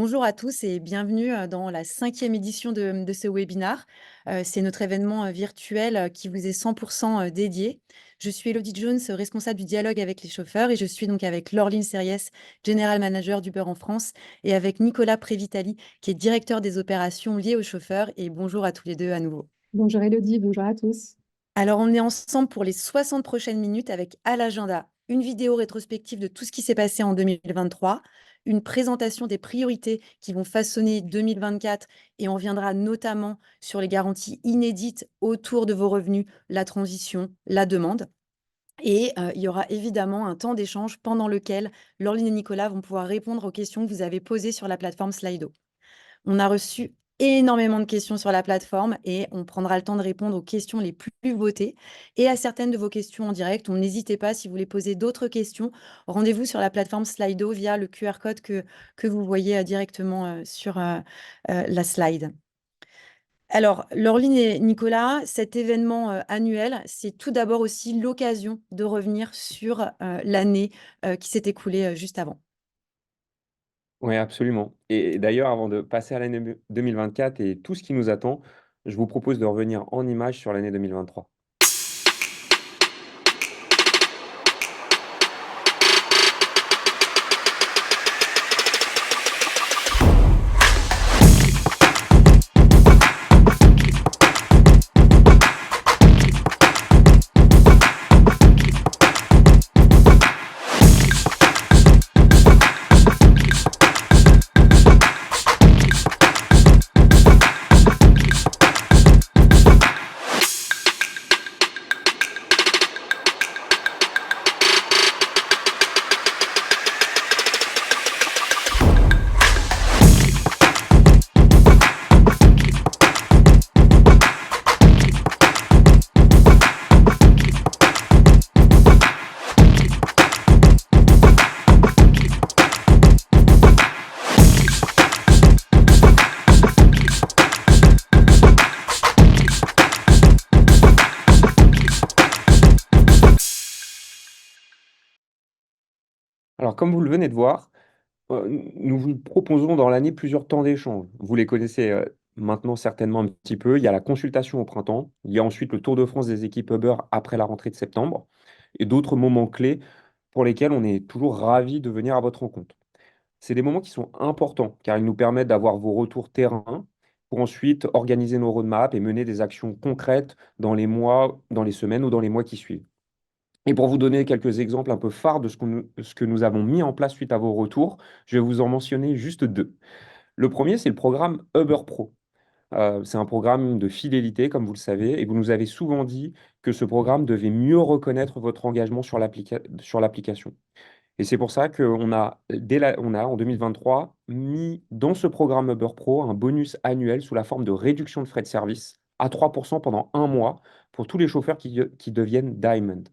Bonjour à tous et bienvenue dans la cinquième édition de ce webinaire. C'est notre événement virtuel qui vous est 100% dédié. Je suis Elodie Jones, responsable du dialogue avec les chauffeurs, et je suis donc avec Laureline Series, General Manager d'Uber en France, et avec Nicolas Prévitali, qui est directeur des opérations liées aux chauffeurs. Et bonjour à tous les deux à nouveau. Bonjour Elodie, bonjour à tous. Alors, on est ensemble pour les 60 prochaines minutes avec à l'agenda une vidéo rétrospective de tout ce qui s'est passé en 2023, une présentation des priorités qui vont façonner 2024, et on reviendra notamment sur les garanties inédites autour de vos revenus, la transition, la demande. Et il y aura évidemment un temps d'échange pendant lequel Laureline et Nicolas vont pouvoir répondre aux questions que vous avez posées sur la plateforme Slido. On a reçu énormément de questions sur la plateforme et on prendra le temps de répondre aux questions les plus votées et à certaines de vos questions en direct. Donc, n'hésitez pas, si vous voulez poser d'autres questions, rendez-vous sur la plateforme Slido via le QR code que vous voyez directement sur la slide. Alors, Laureline et Nicolas, cet événement annuel, c'est tout d'abord aussi l'occasion de revenir sur l'année qui s'est écoulée juste avant. Oui, absolument. Et d'ailleurs, avant de passer à l'année 2024 et tout ce qui nous attend, je vous propose de revenir en images sur l'année 2023. Alors, comme vous le venez de voir, nous vous proposons dans l'année plusieurs temps d'échange. Vous les connaissez maintenant certainement un petit peu. Il y a la consultation au printemps, il y a ensuite le Tour de France des équipes Uber après la rentrée de septembre, et d'autres moments clés pour lesquels on est toujours ravis de venir à votre rencontre. C'est des moments qui sont importants car ils nous permettent d'avoir vos retours terrain pour ensuite organiser nos roadmaps et mener des actions concrètes dans les mois, dans les semaines ou dans les mois qui suivent. Et pour vous donner quelques exemples un peu phares de ce que nous avons mis en place suite à vos retours, je vais vous en mentionner juste deux. Le premier, c'est le programme Uber Pro. C'est un programme de fidélité, comme vous le savez, et vous nous avez souvent dit que ce programme devait mieux reconnaître votre engagement sur l'application. Et c'est pour ça qu'on a, on a, en 2023, mis dans ce programme Uber Pro un bonus annuel sous la forme de réduction de frais de service à 3% pendant un mois pour tous les chauffeurs qui deviennent Diamond.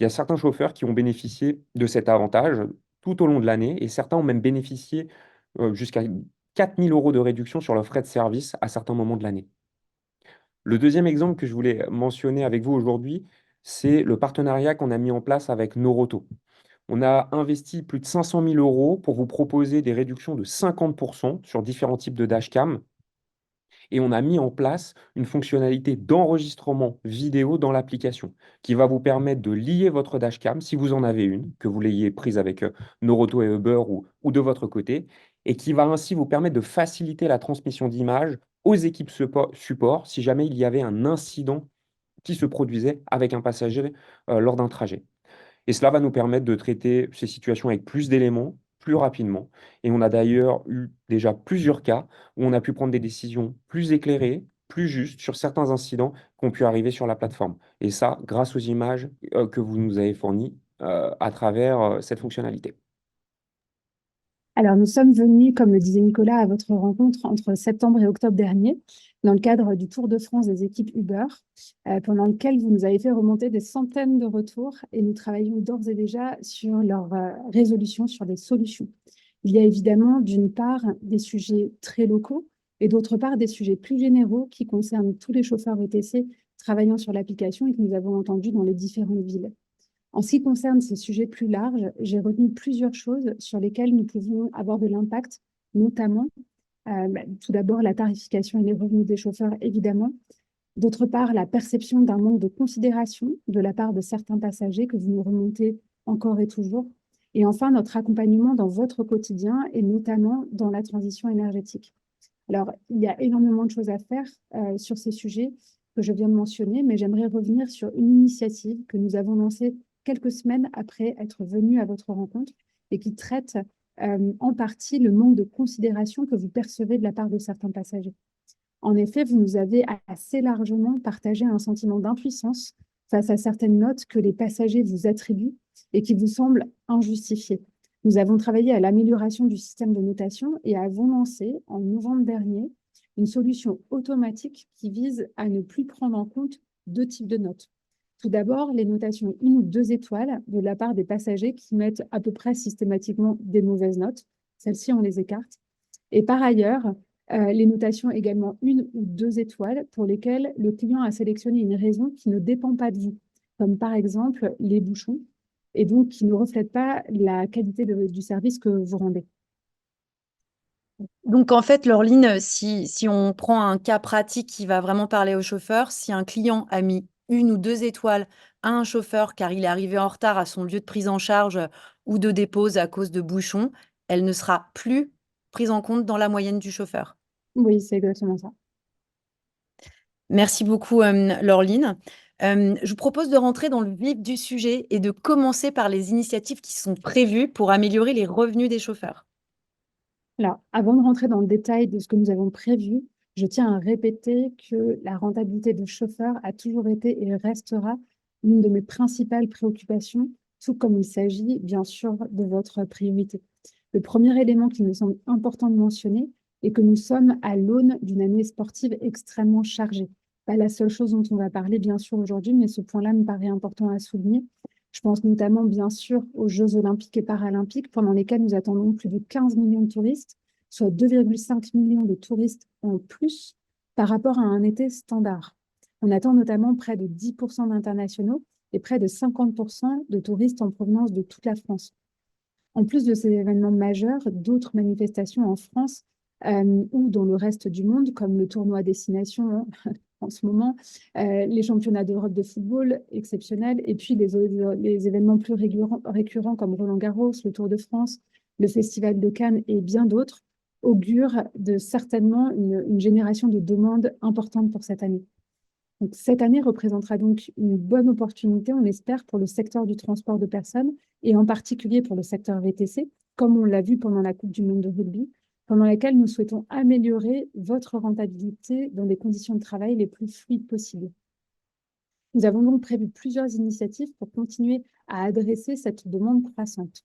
Il y a certains chauffeurs qui ont bénéficié de cet avantage tout au long de l'année et certains ont même bénéficié jusqu'à 4 000 € de réduction sur leurs frais de service à certains moments de l'année. Le deuxième exemple que je voulais mentionner avec vous aujourd'hui, c'est le partenariat qu'on a mis en place avec Noroto. On a investi plus de 500 000 € pour vous proposer des réductions de 50% sur différents types de dashcam et on a mis en place une fonctionnalité d'enregistrement vidéo dans l'application qui va vous permettre de lier votre dashcam, si vous en avez une, que vous l'ayez prise avec Noroto et Uber ou de votre côté, et qui va ainsi vous permettre de faciliter la transmission d'images aux équipes support si jamais il y avait un incident qui se produisait avec un passager lors d'un trajet. Et cela va nous permettre de traiter ces situations avec plus d'éléments, plus rapidement. Et on a d'ailleurs eu déjà plusieurs cas où on a pu prendre des décisions plus éclairées, plus justes sur certains incidents qui ont pu arriver sur la plateforme. Et ça, grâce aux images que vous nous avez fournies à travers cette fonctionnalité. Alors, nous sommes venus, comme le disait Nicolas, à votre rencontre entre septembre et octobre dernier, dans le cadre du Tour de France des équipes Uber, pendant lequel vous nous avez fait remonter des centaines de retours et nous travaillons d'ores et déjà sur leur résolution, sur des solutions. Il y a évidemment, d'une part, des sujets très locaux et d'autre part, des sujets plus généraux qui concernent tous les chauffeurs VTC travaillant sur l'application et que nous avons entendus dans les différentes villes. En ce qui concerne ces sujets plus larges, j'ai retenu plusieurs choses sur lesquelles nous pouvons avoir de l'impact notamment tout d'abord la tarification et les revenus des chauffeurs, évidemment. D'autre part, la perception d'un manque de considération de la part de certains passagers que vous nous remontez encore et toujours. Et enfin, notre accompagnement dans votre quotidien et notamment dans la transition énergétique. Alors, il y a énormément de choses à faire sur ces sujets que je viens de mentionner, mais j'aimerais revenir sur une initiative que nous avons lancée quelques semaines après être venus à votre rencontre et qui traite en partie le manque de considération que vous percevez de la part de certains passagers. En effet, vous nous avez assez largement partagé un sentiment d'impuissance face à certaines notes que les passagers vous attribuent et qui vous semblent injustifiées. Nous avons travaillé à l'amélioration du système de notation et avons lancé en novembre dernier une solution automatique qui vise à ne plus prendre en compte deux types de notes. Tout d'abord, les notations 1 ou 2 étoiles de la part des passagers qui mettent à peu près systématiquement des mauvaises notes. Celles-ci, on les écarte. Et par ailleurs, les notations également 1 ou 2 étoiles pour lesquelles le client a sélectionné une raison qui ne dépend pas de vous, comme par exemple les bouchons, et donc qui ne reflètent pas la qualité du service que vous rendez. Donc, en fait, Laureline, si on prend un cas pratique qui va vraiment parler au chauffeur, si un client a mis 1 ou 2 étoiles à un chauffeur car il est arrivé en retard à son lieu de prise en charge ou de dépose à cause de bouchons, elle ne sera plus prise en compte dans la moyenne du chauffeur. Oui, c'est exactement ça. Merci beaucoup, Laureline. Je vous propose de rentrer dans le vif du sujet et de commencer par les initiatives qui sont prévues pour améliorer les revenus des chauffeurs. Alors, avant de rentrer dans le détail de ce que nous avons prévu, je tiens à répéter que la rentabilité de chauffeur a toujours été et restera l'une de mes principales préoccupations, tout comme il s'agit bien sûr de votre priorité. Le premier élément qui me semble important de mentionner est que nous sommes à l'aune d'une année sportive extrêmement chargée. Pas la seule chose dont on va parler bien sûr aujourd'hui, mais ce point-là me paraît important à souligner. Je pense notamment, bien sûr, aux Jeux olympiques et paralympiques, pendant lesquels nous attendons plus de 15 millions de touristes, soit 2,5 millions de touristes en plus par rapport à un été standard. On attend notamment près de 10% d'internationaux et près de 50% de touristes en provenance de toute la France. En plus de ces événements majeurs, d'autres manifestations en France ou dans le reste du monde, comme le tournoi Destination en ce moment, les championnats d'Europe de football exceptionnels, et puis les événements plus récurrents comme Roland-Garros, le Tour de France, le Festival de Cannes et bien d'autres, augurent de certainement une génération de demandes importantes pour cette année. Donc, cette année représentera donc une bonne opportunité, on espère, pour le secteur du transport de personnes et en particulier pour le secteur VTC, comme on l'a vu pendant la Coupe du monde de rugby, pendant laquelle nous souhaitons améliorer votre rentabilité dans des conditions de travail les plus fluides possibles. Nous avons donc prévu plusieurs initiatives pour continuer à adresser cette demande croissante.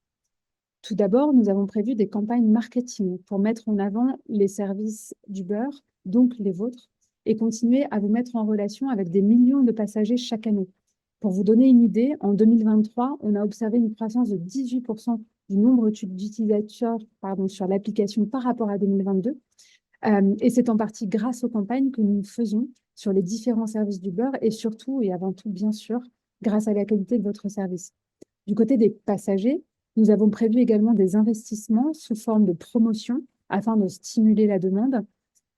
Tout d'abord, nous avons prévu des campagnes marketing pour mettre en avant les services d'Uber, donc les vôtres, et continuer à vous mettre en relation avec des millions de passagers chaque année. Pour vous donner une idée, en 2023, on a observé une croissance de 18% du nombre d'utilisateurs sur l'application par rapport à 2022. Et c'est en partie grâce aux campagnes que nous faisons sur les différents services d'Uber et surtout et avant tout, bien sûr, grâce à la qualité de votre service. Du côté des passagers, nous avons prévu également des investissements sous forme de promotion afin de stimuler la demande.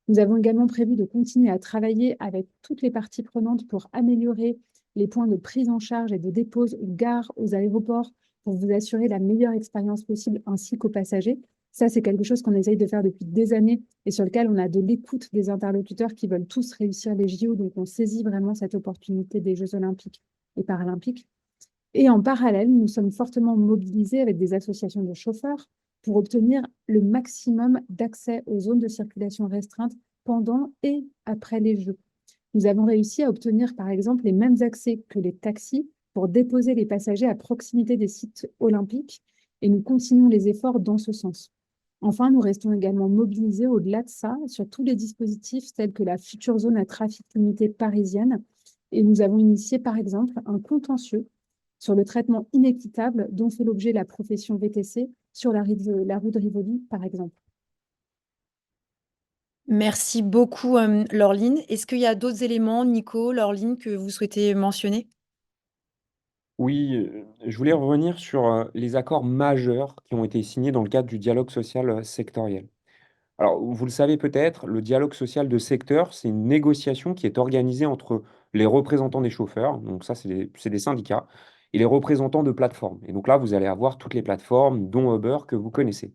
Nous avons également prévu de continuer à travailler avec toutes les parties prenantes pour améliorer les points de prise en charge et de dépose aux gares, aux aéroports, pour vous assurer la meilleure expérience possible ainsi qu'aux passagers. Ça, c'est quelque chose qu'on essaye de faire depuis des années et sur lequel on a de l'écoute des interlocuteurs qui veulent tous réussir les JO. Donc, on saisit vraiment cette opportunité des Jeux olympiques et paralympiques. Et en parallèle, nous sommes fortement mobilisés avec des associations de chauffeurs pour obtenir le maximum d'accès aux zones de circulation restreintes pendant et après les Jeux. Nous avons réussi à obtenir, par exemple, les mêmes accès que les taxis pour déposer les passagers à proximité des sites olympiques et nous continuons les efforts dans ce sens. Enfin, nous restons également mobilisés au-delà de ça sur tous les dispositifs tels que la future zone à trafic limité parisienne et nous avons initié, par exemple, un contentieux sur le traitement inéquitable dont fait l'objet la profession VTC sur la rue de Rivoli, par exemple. Merci beaucoup, Laureline. Est-ce qu'il y a d'autres éléments, Nico, Laureline, que vous souhaitez mentionner? Oui, je voulais revenir sur les accords majeurs qui ont été signés dans le cadre du dialogue social sectoriel. Alors, vous le savez peut-être, le dialogue social de secteur, c'est une négociation qui est organisée entre les représentants des chauffeurs, donc ça, c'est des syndicats, et les représentants de plateformes. Et donc là, vous allez avoir toutes les plateformes, dont Uber, que vous connaissez.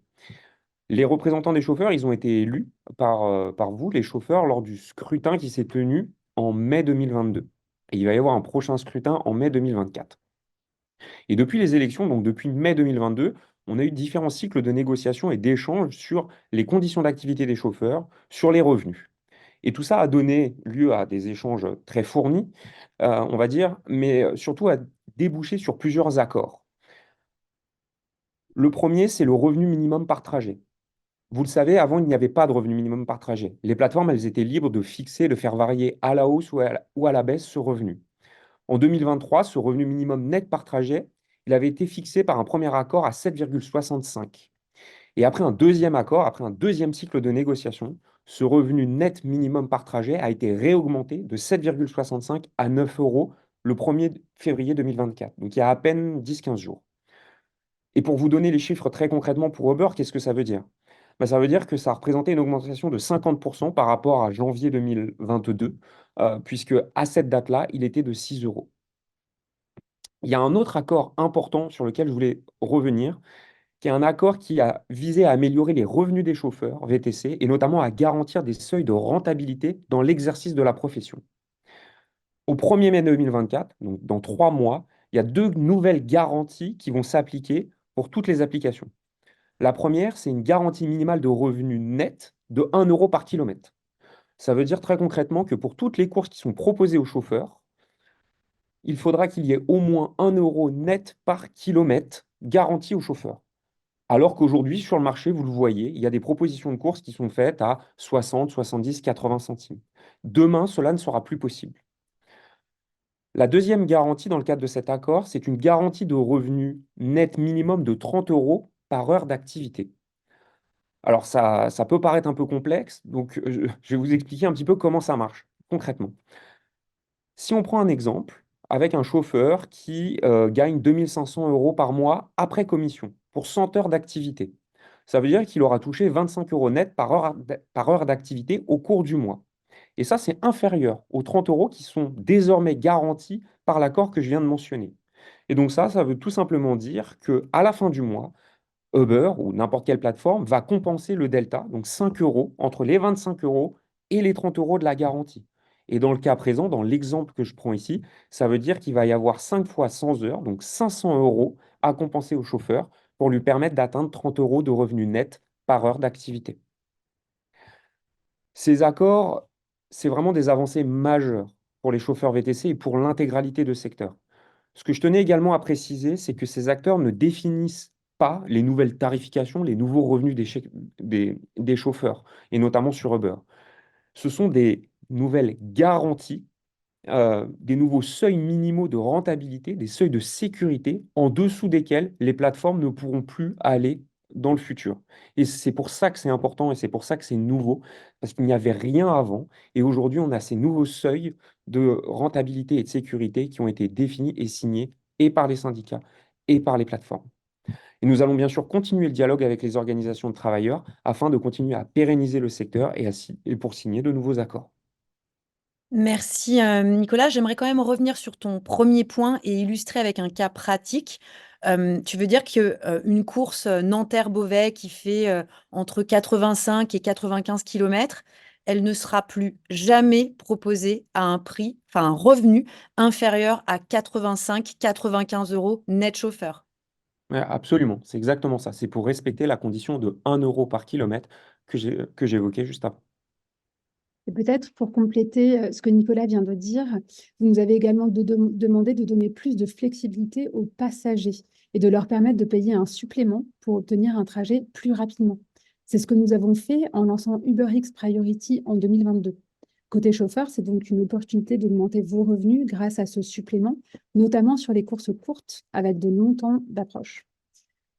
Les représentants des chauffeurs, ils ont été élus par vous, les chauffeurs, lors du scrutin qui s'est tenu en mai 2022. Et il va y avoir un prochain scrutin en mai 2024. Et depuis les élections, donc depuis mai 2022, on a eu différents cycles de négociations et d'échanges sur les conditions d'activité des chauffeurs, sur les revenus. Et tout ça a donné lieu à des échanges très fournis, on va dire, mais surtout à déboucher sur plusieurs accords. Le premier, c'est le revenu minimum par trajet. Vous le savez, avant, il n'y avait pas de revenu minimum par trajet. Les plateformes, elles étaient libres de fixer, de faire varier à la hausse ou à la baisse ce revenu. En 2023, ce revenu minimum net par trajet, il avait été fixé par un premier accord à 7,65. Et après un deuxième accord, après un deuxième cycle de négociation, ce revenu net minimum par trajet a été réaugmenté de 7,65 à 9 euros le 1er février 2024, donc il y a à peine 10-15 jours. Et pour vous donner les chiffres très concrètement pour Uber, qu'est-ce que ça veut dire? Ben, ça veut dire que ça représentait une augmentation de 50% par rapport à janvier 2022, puisque à cette date-là, il était de 6 euros. Il y a un autre accord important sur lequel je voulais revenir, qui est un accord qui a visé à améliorer les revenus des chauffeurs VTC et notamment à garantir des seuils de rentabilité dans l'exercice de la profession. Au 1er mai 2024, donc dans 3 mois, il y a 2 nouvelles garanties qui vont s'appliquer pour toutes les applications. La première, c'est une garantie minimale de revenus net de 1 euro par kilomètre. Ça veut dire très concrètement que pour toutes les courses qui sont proposées aux chauffeurs, il faudra qu'il y ait au moins 1 euro net par kilomètre garanti aux chauffeurs. Alors qu'aujourd'hui, sur le marché, vous le voyez, il y a des propositions de courses qui sont faites à 60, 70, 80 centimes. Demain, cela ne sera plus possible. La deuxième garantie dans le cadre de cet accord, c'est une garantie de revenu net minimum de 30 euros par heure d'activité. Alors ça peut paraître un peu complexe, donc je vais vous expliquer un petit peu comment ça marche concrètement. Si on prend un exemple avec un chauffeur qui gagne 2500 euros par mois après commission pour 100 heures d'activité, ça veut dire qu'il aura touché 25 euros net par heure d'activité au cours du mois. Et ça, c'est inférieur aux 30 euros qui sont désormais garantis par l'accord que je viens de mentionner. Et donc ça veut tout simplement dire qu'à la fin du mois, Uber ou n'importe quelle plateforme va compenser le delta, donc 5 euros, entre les 25 euros et les 30 euros de la garantie. Et dans le cas présent, dans l'exemple que je prends ici, ça veut dire qu'il va y avoir 5 fois 100 heures, donc 500 euros à compenser au chauffeur pour lui permettre d'atteindre 30 euros de revenus net par heure d'activité. Ces accords, c'est vraiment des avancées majeures pour les chauffeurs VTC et pour l'intégralité de secteur. Ce que je tenais également à préciser, c'est que ces acteurs ne définissent pas les nouvelles tarifications, les nouveaux revenus des chauffeurs, et notamment sur Uber. Ce sont des nouvelles garanties, des nouveaux seuils minimaux de rentabilité, des seuils de sécurité en dessous desquels les plateformes ne pourront plus aller dans le futur. Et c'est pour ça que c'est important et c'est pour ça que c'est nouveau, parce qu'il n'y avait rien avant. Et aujourd'hui, on a ces nouveaux seuils de rentabilité et de sécurité qui ont été définis et signés et par les syndicats et par les plateformes. Et nous allons bien sûr continuer le dialogue avec les organisations de travailleurs afin de continuer à pérenniser le secteur et pour signer de nouveaux accords. Merci, Nicolas. J'aimerais quand même revenir sur ton premier point et illustrer avec un cas pratique. Tu veux dire que, une course, Nanterre-Beauvais qui fait, entre 85 et 95 kilomètres, elle ne sera plus jamais proposée à un prix, enfin un revenu inférieur à 85-95 € net chauffeur? Ouais, absolument, c'est exactement ça. C'est pour respecter la condition de 1 euro par kilomètre que j'évoquais juste avant. Et peut-être pour compléter ce que Nicolas vient de dire, vous nous avez également demandé de donner plus de flexibilité aux passagers et de leur permettre de payer un supplément pour obtenir un trajet plus rapidement. C'est ce que nous avons fait en lançant UberX Priority en 2022. Côté chauffeur, c'est donc une opportunité d'augmenter vos revenus grâce à ce supplément, notamment sur les courses courtes avec de longs temps d'approche.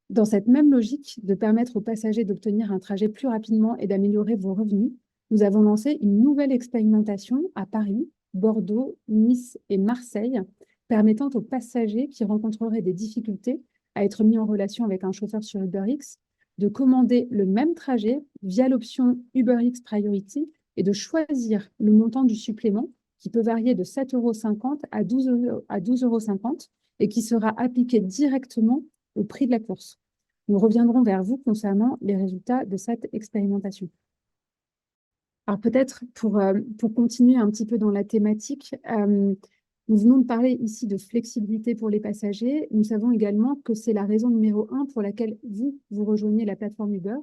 Dans cette même logique de permettre aux passagers d'obtenir un trajet plus rapidement et d'améliorer vos revenus, nous avons lancé une nouvelle expérimentation à Paris, Bordeaux, Nice et Marseille, permettant aux passagers qui rencontreraient des difficultés à être mis en relation avec un chauffeur sur UberX de commander le même trajet via l'option UberX Priority et de choisir le montant du supplément qui peut varier de 7,50 € à 12,50 € et qui sera appliqué directement au prix de la course. Nous reviendrons vers vous concernant les résultats de cette expérimentation. Alors peut-être pour continuer un petit peu dans la thématique, nous venons de parler ici de flexibilité pour les passagers. Nous savons également que c'est la raison numéro 1 pour laquelle vous rejoignez la plateforme Uber.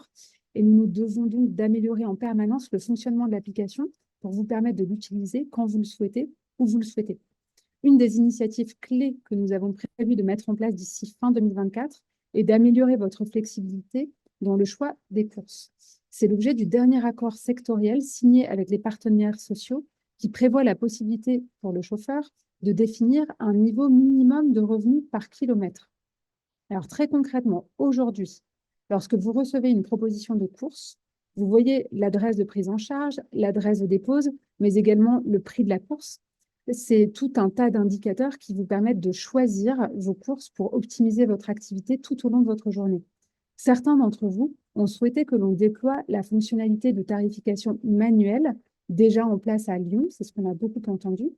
Et nous nous devons donc d'améliorer en permanence le fonctionnement de l'application pour vous permettre de l'utiliser quand vous le souhaitez, où vous le souhaitez. Une des initiatives clés que nous avons prévu de mettre en place d'ici fin 2024 est d'améliorer votre flexibilité dans le choix des courses. C'est l'objet du dernier accord sectoriel signé avec les partenaires sociaux qui prévoit la possibilité pour le chauffeur de définir un niveau minimum de revenus par kilomètre. Alors très concrètement, aujourd'hui, lorsque vous recevez une proposition de course, vous voyez l'adresse de prise en charge, l'adresse de dépose, mais également le prix de la course. C'est tout un tas d'indicateurs qui vous permettent de choisir vos courses pour optimiser votre activité tout au long de votre journée. Certains d'entre vous ont souhaité que l'on déploie la fonctionnalité de tarification manuelle déjà en place à Lyon, c'est ce qu'on a beaucoup entendu,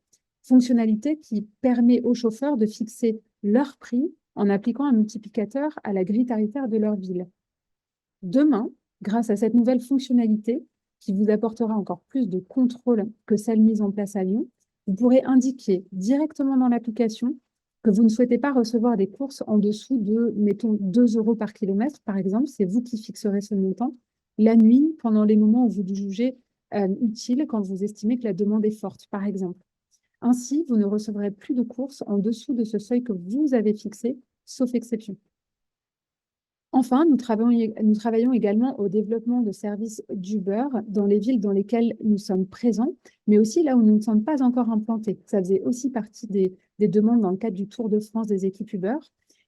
fonctionnalité qui permet aux chauffeurs de fixer leur prix en appliquant un multiplicateur à la grille tarifaire de leur ville. Demain, grâce à cette nouvelle fonctionnalité qui vous apportera encore plus de contrôle que celle mise en place à Lyon, vous pourrez indiquer directement dans l'application que vous ne souhaitez pas recevoir des courses en dessous de, mettons, 2 € par kilomètre, par exemple. C'est vous qui fixerez ce montant la nuit, pendant les moments où vous le jugez utile, quand vous estimez que la demande est forte, par exemple. Ainsi, vous ne recevrez plus de courses en dessous de ce seuil que vous avez fixé, sauf exception. Enfin, nous travaillons également au développement de services d'Uber dans les villes dans lesquelles nous sommes présents, mais aussi là où nous ne sommes pas encore implantés. Ça faisait aussi partie des demandes dans le cadre du Tour de France des équipes Uber.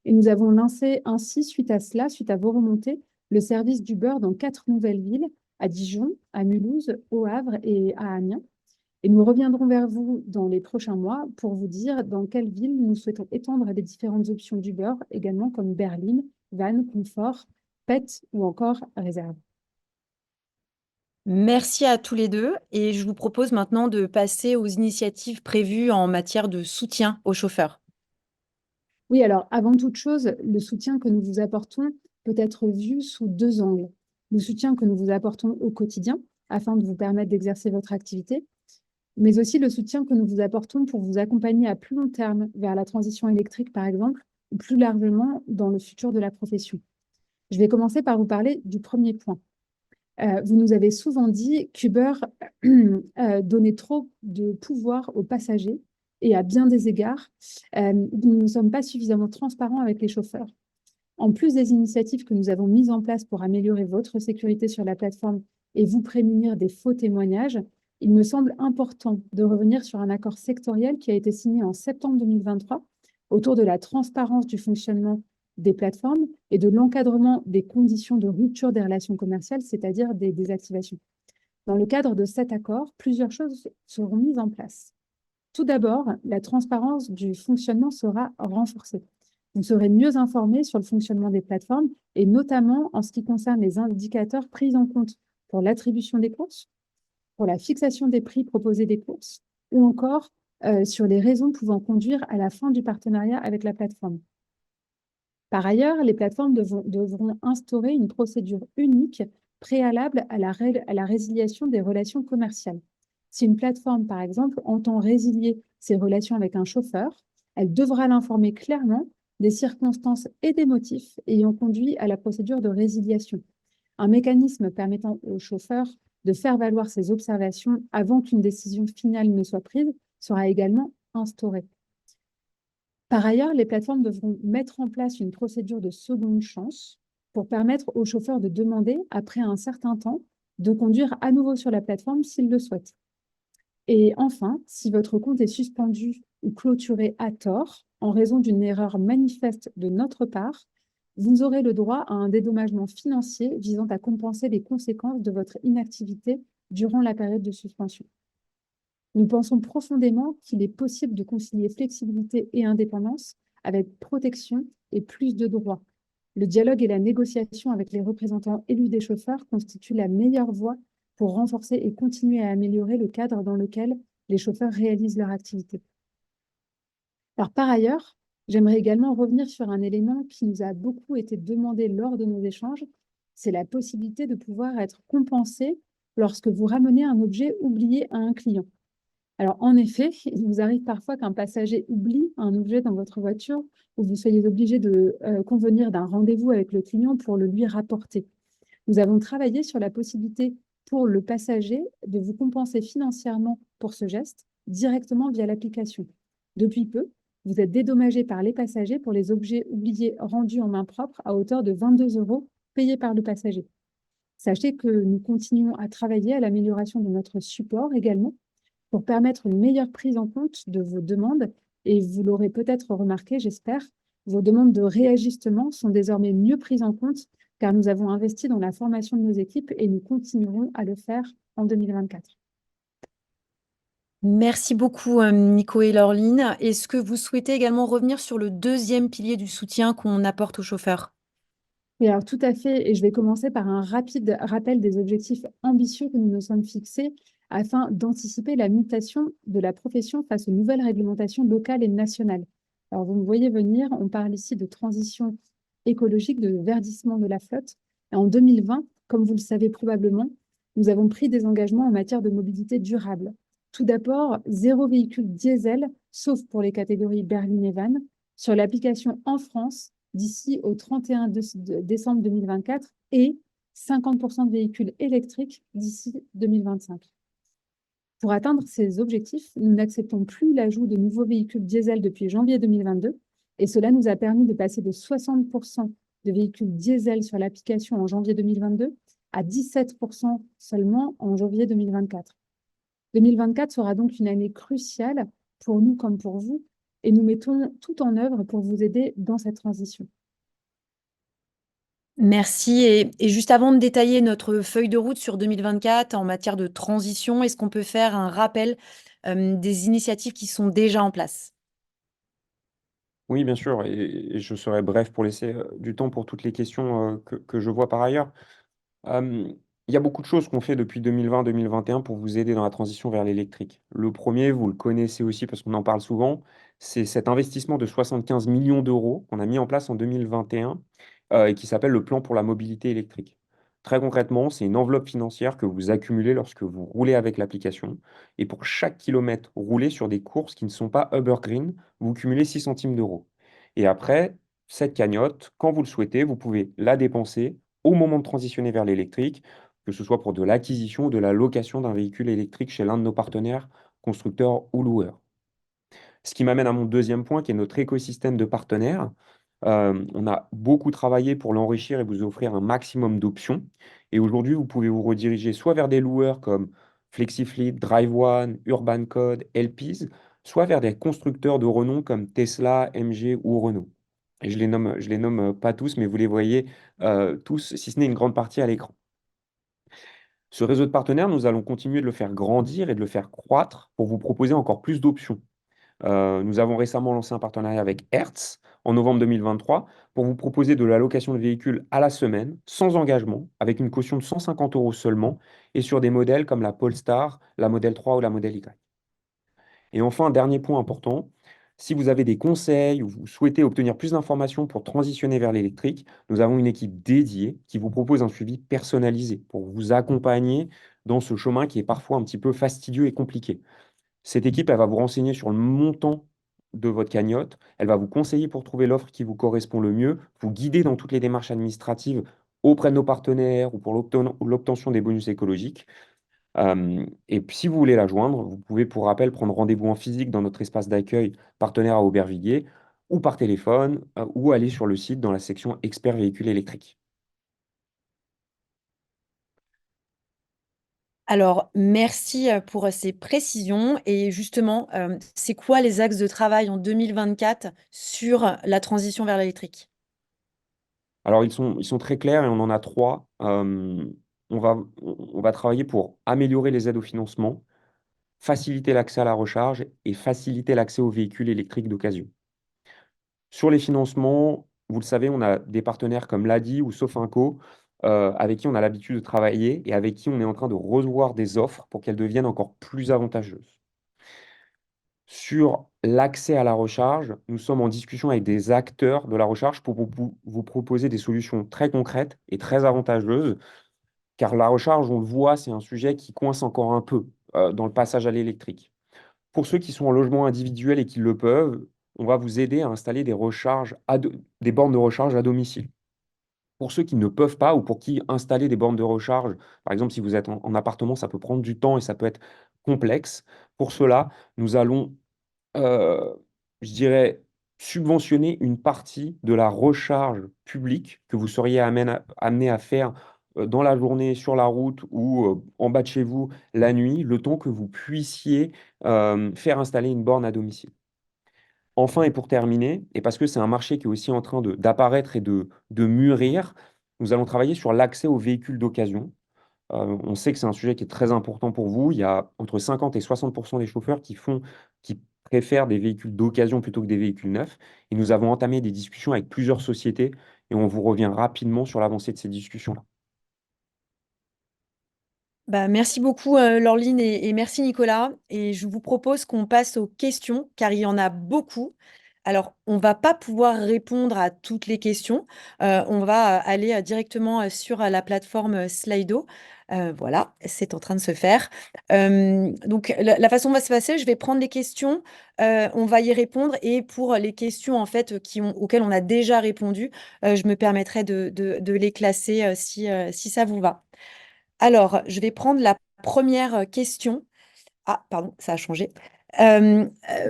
Et nous avons lancé ainsi, suite à cela, suite à vos remontées, le service d'Uber dans 4 nouvelles villes, à Dijon, à Mulhouse, au Havre et à Amiens. Et nous reviendrons vers vous dans les prochains mois pour vous dire dans quelle ville nous souhaitons étendre les différentes options d'Uber, également comme Berlin, Van, Confort, Pet ou encore Réserve. Merci à tous les deux et je vous propose maintenant de passer aux initiatives prévues en matière de soutien aux chauffeurs. Oui, alors avant toute chose, le soutien que nous vous apportons peut être vu sous 2 angles. Le soutien que nous vous apportons au quotidien afin de vous permettre d'exercer votre activité, mais aussi le soutien que nous vous apportons pour vous accompagner à plus long terme vers la transition électrique, par exemple, ou plus largement dans le futur de la profession. Je vais commencer par vous parler du premier point. Vous nous avez souvent dit qu'Uber donnait trop de pouvoir aux passagers et à bien des égards, nous ne sommes pas suffisamment transparents avec les chauffeurs. En plus des initiatives que nous avons mises en place pour améliorer votre sécurité sur la plateforme et vous prémunir des faux témoignages, il me semble important de revenir sur un accord sectoriel qui a été signé en septembre 2023 autour de la transparence du fonctionnement des plateformes et de l'encadrement des conditions de rupture des relations commerciales, c'est-à-dire des désactivations. Dans le cadre de cet accord, plusieurs choses seront mises en place. Tout d'abord, la transparence du fonctionnement sera renforcée. Vous serez mieux informé sur le fonctionnement des plateformes et notamment en ce qui concerne les indicateurs pris en compte pour l'attribution des courses, pour la fixation des prix proposés des courses ou encore sur les raisons pouvant conduire à la fin du partenariat avec la plateforme. Par ailleurs, les plateformes devront instaurer une procédure unique préalable à la résiliation des relations commerciales. Si une plateforme, par exemple, entend résilier ses relations avec un chauffeur, elle devra l'informer clairement des circonstances et des motifs ayant conduit à la procédure de résiliation. Un mécanisme permettant au chauffeur de faire valoir ses observations avant qu'une décision finale ne soit prise sera également instauré. Par ailleurs, les plateformes devront mettre en place une procédure de seconde chance pour permettre aux chauffeurs de demander, après un certain temps, de conduire à nouveau sur la plateforme s'ils le souhaitent. Et enfin, si votre compte est suspendu ou clôturé à tort en raison d'une erreur manifeste de notre part, vous aurez le droit à un dédommagement financier visant à compenser les conséquences de votre inactivité durant la période de suspension. Nous pensons profondément qu'il est possible de concilier flexibilité et indépendance avec protection et plus de droits. Le dialogue et la négociation avec les représentants élus des chauffeurs constituent la meilleure voie pour renforcer et continuer à améliorer le cadre dans lequel les chauffeurs réalisent leur activité. Alors, par ailleurs, j'aimerais également revenir sur un élément qui nous a beaucoup été demandé lors de nos échanges, c'est la possibilité de pouvoir être compensé lorsque vous ramenez un objet oublié à un client. Alors, en effet, il vous arrive parfois qu'un passager oublie un objet dans votre voiture ou vous soyez obligé de convenir d'un rendez-vous avec le client pour le lui rapporter. Nous avons travaillé sur la possibilité pour le passager de vous compenser financièrement pour ce geste directement via l'application. Depuis peu, vous êtes dédommagé par les passagers pour les objets oubliés rendus en main propre à hauteur de 22 euros payés par le passager. Sachez que nous continuons à travailler à l'amélioration de notre support également pour permettre une meilleure prise en compte de vos demandes. Et vous l'aurez peut-être remarqué, j'espère, vos demandes de réajustement sont désormais mieux prises en compte car nous avons investi dans la formation de nos équipes et nous continuerons à le faire en 2024. Merci beaucoup, Nico et Laureline. Est-ce que vous souhaitez également revenir sur le deuxième pilier du soutien qu'on apporte aux chauffeurs? Oui, alors tout à fait. Et je vais commencer par un rapide rappel des objectifs ambitieux que nous nous sommes fixés afin d'anticiper la mutation de la profession face aux nouvelles réglementations locales et nationales. Alors, vous me voyez venir, on parle ici de transition écologique, de verdissement de la flotte. Et en 2020, comme vous le savez probablement, nous avons pris des engagements en matière de mobilité durable. Tout d'abord, zéro véhicule diesel, sauf pour les catégories berline et van, sur l'application en France d'ici au 31 décembre 2024 et 50% de véhicules électriques d'ici 2025. Pour atteindre ces objectifs, nous n'acceptons plus l'ajout de nouveaux véhicules diesel depuis janvier 2022 et cela nous a permis de passer de 60% de véhicules diesel sur l'application en janvier 2022 à 17% seulement en janvier 2024. 2024 sera donc une année cruciale pour nous comme pour vous et nous mettons tout en œuvre pour vous aider dans cette transition. Merci. Et juste avant de détailler notre feuille de route sur 2024 en matière de transition, est-ce qu'on peut faire un rappel des initiatives qui sont déjà en place? Oui, bien sûr, et je serai bref pour laisser du temps pour toutes les questions que je vois par ailleurs. Il y a beaucoup de choses qu'on fait depuis 2020-2021 pour vous aider dans la transition vers l'électrique. Le premier, vous le connaissez aussi parce qu'on en parle souvent, c'est cet investissement de 75 millions d'euros qu'on a mis en place en 2021 et qui s'appelle le plan pour la mobilité électrique. Très concrètement, c'est une enveloppe financière que vous accumulez lorsque vous roulez avec l'application. Et pour chaque kilomètre roulé sur des courses qui ne sont pas Uber Green, vous cumulez 6 centimes d'euros. Et après, cette cagnotte, quand vous le souhaitez, vous pouvez la dépenser au moment de transitionner vers l'électrique, que ce soit pour de l'acquisition ou de la location d'un véhicule électrique chez l'un de nos partenaires, constructeurs ou loueurs. Ce qui m'amène à mon deuxième point, qui est notre écosystème de partenaires. On a beaucoup travaillé pour l'enrichir et vous offrir un maximum d'options. Et aujourd'hui, vous pouvez vous rediriger soit vers des loueurs comme FlexiFleet, DriveOne, Urban Code, Elpis, soit vers des constructeurs de renom comme Tesla, MG ou Renault. Et je les nomme pas tous, mais vous les voyez tous, si ce n'est une grande partie à l'écran. Ce réseau de partenaires, nous allons continuer de le faire grandir et de le faire croître pour vous proposer encore plus d'options. Nous avons récemment lancé un partenariat avec Hertz en novembre 2023 pour vous proposer de la location de véhicules à la semaine, sans engagement, avec une caution de 150 euros seulement, et sur des modèles comme la Polestar, la Model 3 ou la Model Y. Et enfin, dernier point important, si vous avez des conseils ou vous souhaitez obtenir plus d'informations pour transitionner vers l'électrique, nous avons une équipe dédiée qui vous propose un suivi personnalisé pour vous accompagner dans ce chemin qui est parfois un petit peu fastidieux et compliqué. Cette équipe, elle va vous renseigner sur le montant de votre cagnotte, elle va vous conseiller pour trouver l'offre qui vous correspond le mieux, vous guider dans toutes les démarches administratives auprès de nos partenaires ou pour l'obtention des bonus écologiques. Et puis, si vous voulez la joindre, vous pouvez, pour rappel, prendre rendez-vous en physique dans notre espace d'accueil partenaire à Aubervilliers ou par téléphone ou aller sur le site dans la section Experts véhicules électriques. Alors, merci pour ces précisions. Et justement, c'est quoi les axes de travail en 2024 sur la transition vers l'électrique? Alors, ils sont très clairs et on en a trois. On va travailler pour améliorer les aides au financement, faciliter l'accès à la recharge et faciliter l'accès aux véhicules électriques d'occasion. Sur les financements, vous le savez, on a des partenaires comme l'ADI ou Sofinco, avec qui on a l'habitude de travailler et avec qui on est en train de revoir des offres pour qu'elles deviennent encore plus avantageuses. Sur l'accès à la recharge, nous sommes en discussion avec des acteurs de la recharge pour vous proposer des solutions très concrètes et très avantageuses, car la recharge, on le voit, c'est un sujet qui coince encore un peu dans le passage à l'électrique. Pour ceux qui sont en logement individuel et qui le peuvent, on va vous aider à installer des bornes de recharge à domicile. Pour ceux qui ne peuvent pas ou pour qui installer des bornes de recharge, par exemple, si vous êtes en appartement, ça peut prendre du temps et ça peut être complexe. Pour cela, nous allons, euh, je dirais, subventionner une partie de la recharge publique que vous seriez amené à faire dans la journée, sur la route ou en bas de chez vous la nuit, le temps que vous puissiez faire installer une borne à domicile. Enfin, et pour terminer, et parce que c'est un marché qui est aussi en train d'apparaître et de mûrir, nous allons travailler sur l'accès aux véhicules d'occasion. On sait que c'est un sujet qui est très important pour vous. Il y a entre 50 et 60% des chauffeurs qui préfèrent des véhicules d'occasion plutôt que des véhicules neufs. Et nous avons entamé des discussions avec plusieurs sociétés et on vous revient rapidement sur l'avancée de ces discussions-là. Bah, merci beaucoup, Laureline, et merci, Nicolas. Et je vous propose qu'on passe aux questions, car il y en a beaucoup. Alors, on va pas pouvoir répondre à toutes les questions. On va aller directement sur la plateforme Slido. Voilà, c'est en train de se faire. Donc, la façon dont va se passer, je vais prendre les questions, on va y répondre. Et pour les questions en fait, auxquelles on a déjà répondu, je me permettrai de les classer si ça vous va. Alors, je vais prendre la première question. Ah, pardon, ça a changé.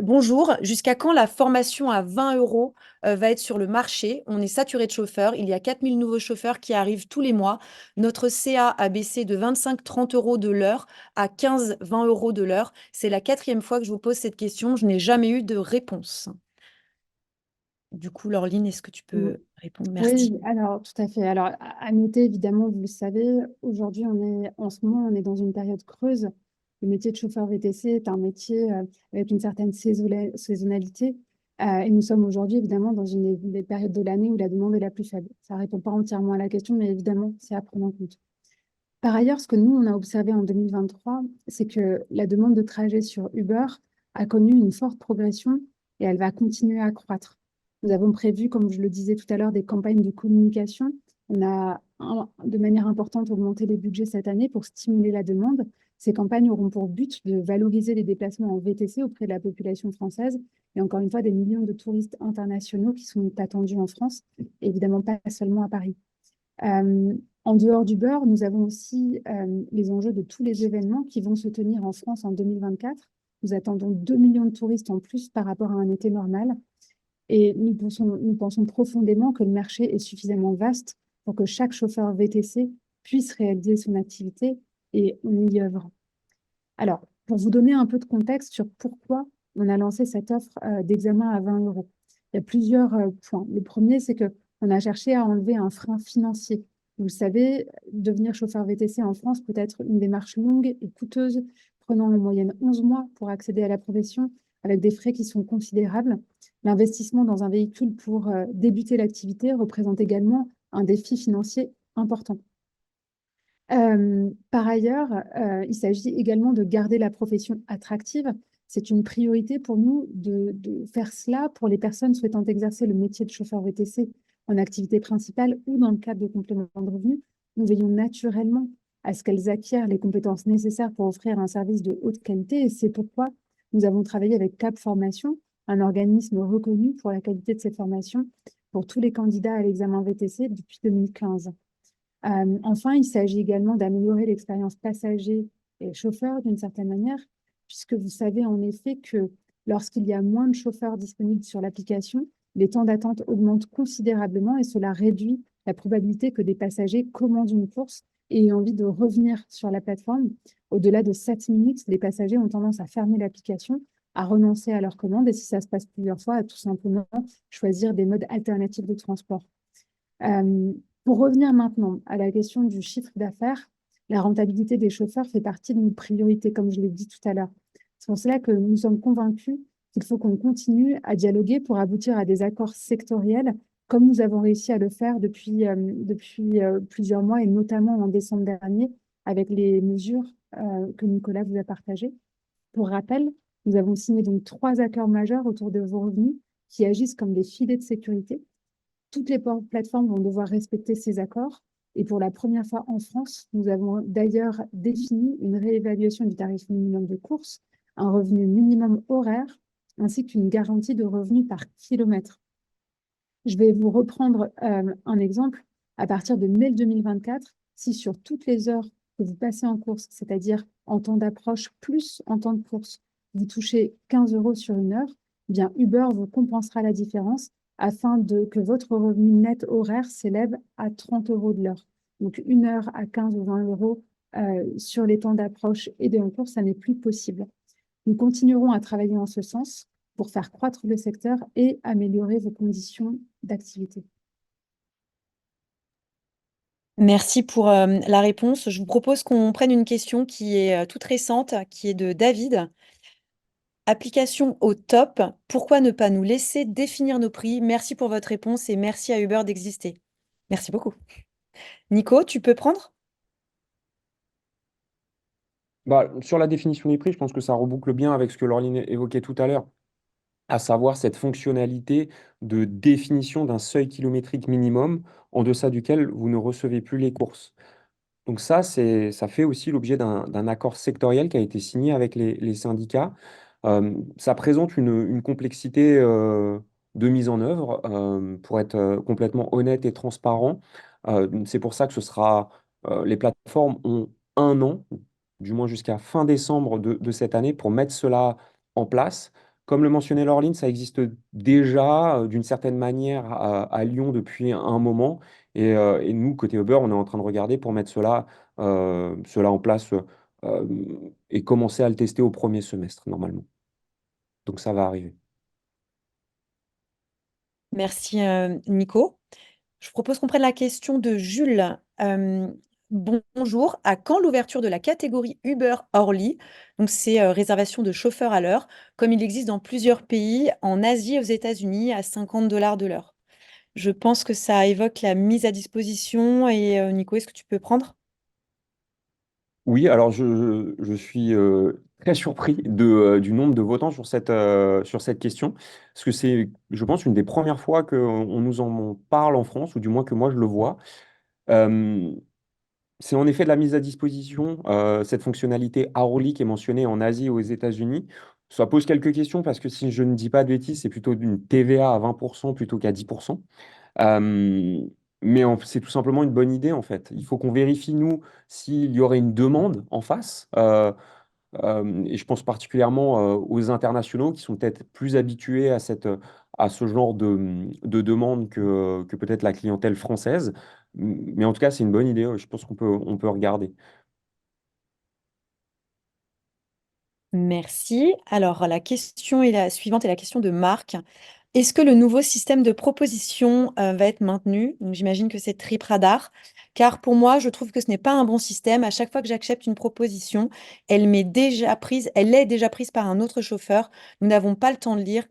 Bonjour, jusqu'à quand la formation à 20 euros va être sur le marché? On est saturé de chauffeurs. Il y a 4000 nouveaux chauffeurs qui arrivent tous les mois. Notre CA a baissé de 25-30 euros de l'heure à 15-20 euros de l'heure. C'est la quatrième fois que je vous pose cette question. Je n'ai jamais eu de réponse. Du coup, Laureline, est-ce que tu peux répondre? Merci. Oui, alors tout à fait. Alors à noter, évidemment, vous le savez, aujourd'hui, en ce moment, on est dans une période creuse. Le métier de chauffeur VTC est un métier avec une certaine saisonnalité. Et nous sommes aujourd'hui, évidemment, dans une des périodes de l'année où la demande est la plus faible. Ça ne répond pas entièrement à la question, mais évidemment, c'est à prendre en compte. Par ailleurs, ce que nous, on a observé en 2023, c'est que la demande de trajet sur Uber a connu une forte progression et elle va continuer à croître. Nous avons prévu, comme je le disais tout à l'heure, des campagnes de communication. On a de manière importante augmenté les budgets cette année pour stimuler la demande. Ces campagnes auront pour but de valoriser les déplacements en VTC auprès de la population française et encore une fois des millions de touristes internationaux qui sont attendus en France, et évidemment pas seulement à Paris. En dehors du beurre, nous avons aussi les enjeux de tous les événements qui vont se tenir en France en 2024. Nous attendons 2 millions de touristes en plus par rapport à un été normal. Et nous pensons profondément que le marché est suffisamment vaste pour que chaque chauffeur VTC puisse réaliser son activité et on y œuvre. Alors, pour vous donner un peu de contexte sur pourquoi on a lancé cette offre d'examen à 20 euros, il y a plusieurs points. Le premier, c'est qu'on a cherché à enlever un frein financier. Vous le savez, devenir chauffeur VTC en France peut être une démarche longue et coûteuse, prenant en moyenne 11 mois pour accéder à la profession, avec des frais qui sont considérables. L'investissement dans un véhicule pour débuter l'activité représente également un défi financier important. Par ailleurs, il s'agit également de garder la profession attractive. C'est une priorité pour nous de faire cela pour les personnes souhaitant exercer le métier de chauffeur VTC en activité principale ou dans le cadre de compléments de revenus. Nous veillons naturellement à ce qu'elles acquièrent les compétences nécessaires pour offrir un service de haute qualité et c'est pourquoi nous avons travaillé avec CAP Formation, un organisme reconnu pour la qualité de cette formation pour tous les candidats à l'examen VTC depuis 2015. Enfin, il s'agit également d'améliorer l'expérience passager et chauffeur d'une certaine manière, puisque vous savez en effet que lorsqu'il y a moins de chauffeurs disponibles sur l'application, les temps d'attente augmentent considérablement et cela réduit la probabilité que des passagers commandent une course et aient envie de revenir sur la plateforme. Au-delà de 7 minutes, les passagers ont tendance à fermer l'application, à renoncer à leur commande et si ça se passe plusieurs fois, à tout simplement choisir des modes alternatifs de transport. Pour revenir maintenant à la question du chiffre d'affaires, la rentabilité des chauffeurs fait partie de nos priorités, comme je l'ai dit tout à l'heure. C'est pour cela que nous sommes convaincus qu'il faut qu'on continue à dialoguer pour aboutir à des accords sectoriels comme nous avons réussi à le faire depuis plusieurs mois et notamment en décembre dernier avec les mesures que Nicolas vous a partagées. Pour rappel, nous avons signé donc 3 accords majeurs autour de vos revenus qui agissent comme des filets de sécurité. Toutes les plateformes vont devoir respecter ces accords. Et pour la première fois en France, nous avons d'ailleurs défini une réévaluation du tarif minimum de course, un revenu minimum horaire, ainsi qu'une garantie de revenus par kilomètre. Je vais vous reprendre un exemple. À partir de mai 2024, si sur toutes les heures que vous passez en course, c'est-à-dire en temps d'approche plus en temps de course, vous touchez 15 euros sur une heure, eh bien Uber vous compensera la différence afin que votre revenu net horaire s'élève à 30 euros de l'heure. Donc une heure à 15 ou 20 euros sur les temps d'approche et de course, ça n'est plus possible. Nous continuerons à travailler en ce sens pour faire croître le secteur et améliorer vos conditions d'activité. Merci pour la réponse. Je vous propose qu'on prenne une question qui est toute récente, qui est de David. Application au top. Pourquoi ne pas nous laisser définir nos prix? Merci pour votre réponse et merci à Uber d'exister. Merci beaucoup. Nico, tu peux prendre? Bah, sur la définition des prix, je pense que ça reboucle bien avec ce que Laureline évoquait tout à l'heure, à savoir cette fonctionnalité de définition d'un seuil kilométrique minimum en deçà duquel vous ne recevez plus les courses. Donc ça fait aussi l'objet d'un accord sectoriel qui a été signé avec les syndicats. Ça présente une complexité de mise en œuvre, pour être complètement honnête et transparent. C'est pour ça que les plateformes ont un an, du moins jusqu'à fin décembre de cette année, pour mettre cela en place. Comme le mentionnait Laureline, ça existe déjà d'une certaine manière à Lyon depuis un moment. Et nous, côté Uber, on est en train de regarder pour mettre cela en place et commencer à le tester au premier semestre, normalement. Donc ça va arriver. Merci Nico. Je propose qu'on prenne la question de Jules. Bonjour, à quand l'ouverture de la catégorie Uber Orly? Donc c'est réservation de chauffeurs à l'heure, comme il existe dans plusieurs pays, en Asie et aux États-Unis, à 50 $ de l'heure. Je pense que ça évoque la mise à disposition et Nico, est-ce que tu peux prendre? Oui, alors je suis très surpris du nombre de votants sur cette question, parce que c'est, je pense, une des premières fois qu'on nous en parle en France, ou du moins que moi je le vois. Euh, c'est en effet de la mise à disposition, cette fonctionnalité Hourly qui est mentionnée en Asie et aux États-Unis. Ça pose quelques questions, parce que si je ne dis pas de bêtises, c'est plutôt d'une TVA à 20% plutôt qu'à 10%. Euh, mais c'est tout simplement une bonne idée en fait. Il faut qu'on vérifie, nous, s'il y aurait une demande en face. Et je pense particulièrement aux internationaux qui sont peut-être plus habitués à ce genre de demande que peut-être la clientèle française. Mais en tout cas, c'est une bonne idée. Je pense on peut regarder. Merci. Alors, la question est la suivante est la question de Marc. Est-ce que le nouveau système de proposition va être maintenu? Donc, j'imagine que c'est TripRadar, car pour moi, je trouve que ce n'est pas un bon système. À chaque fois que j'accepte une proposition, elle est déjà prise par un autre chauffeur. Nous n'avons pas le temps de lire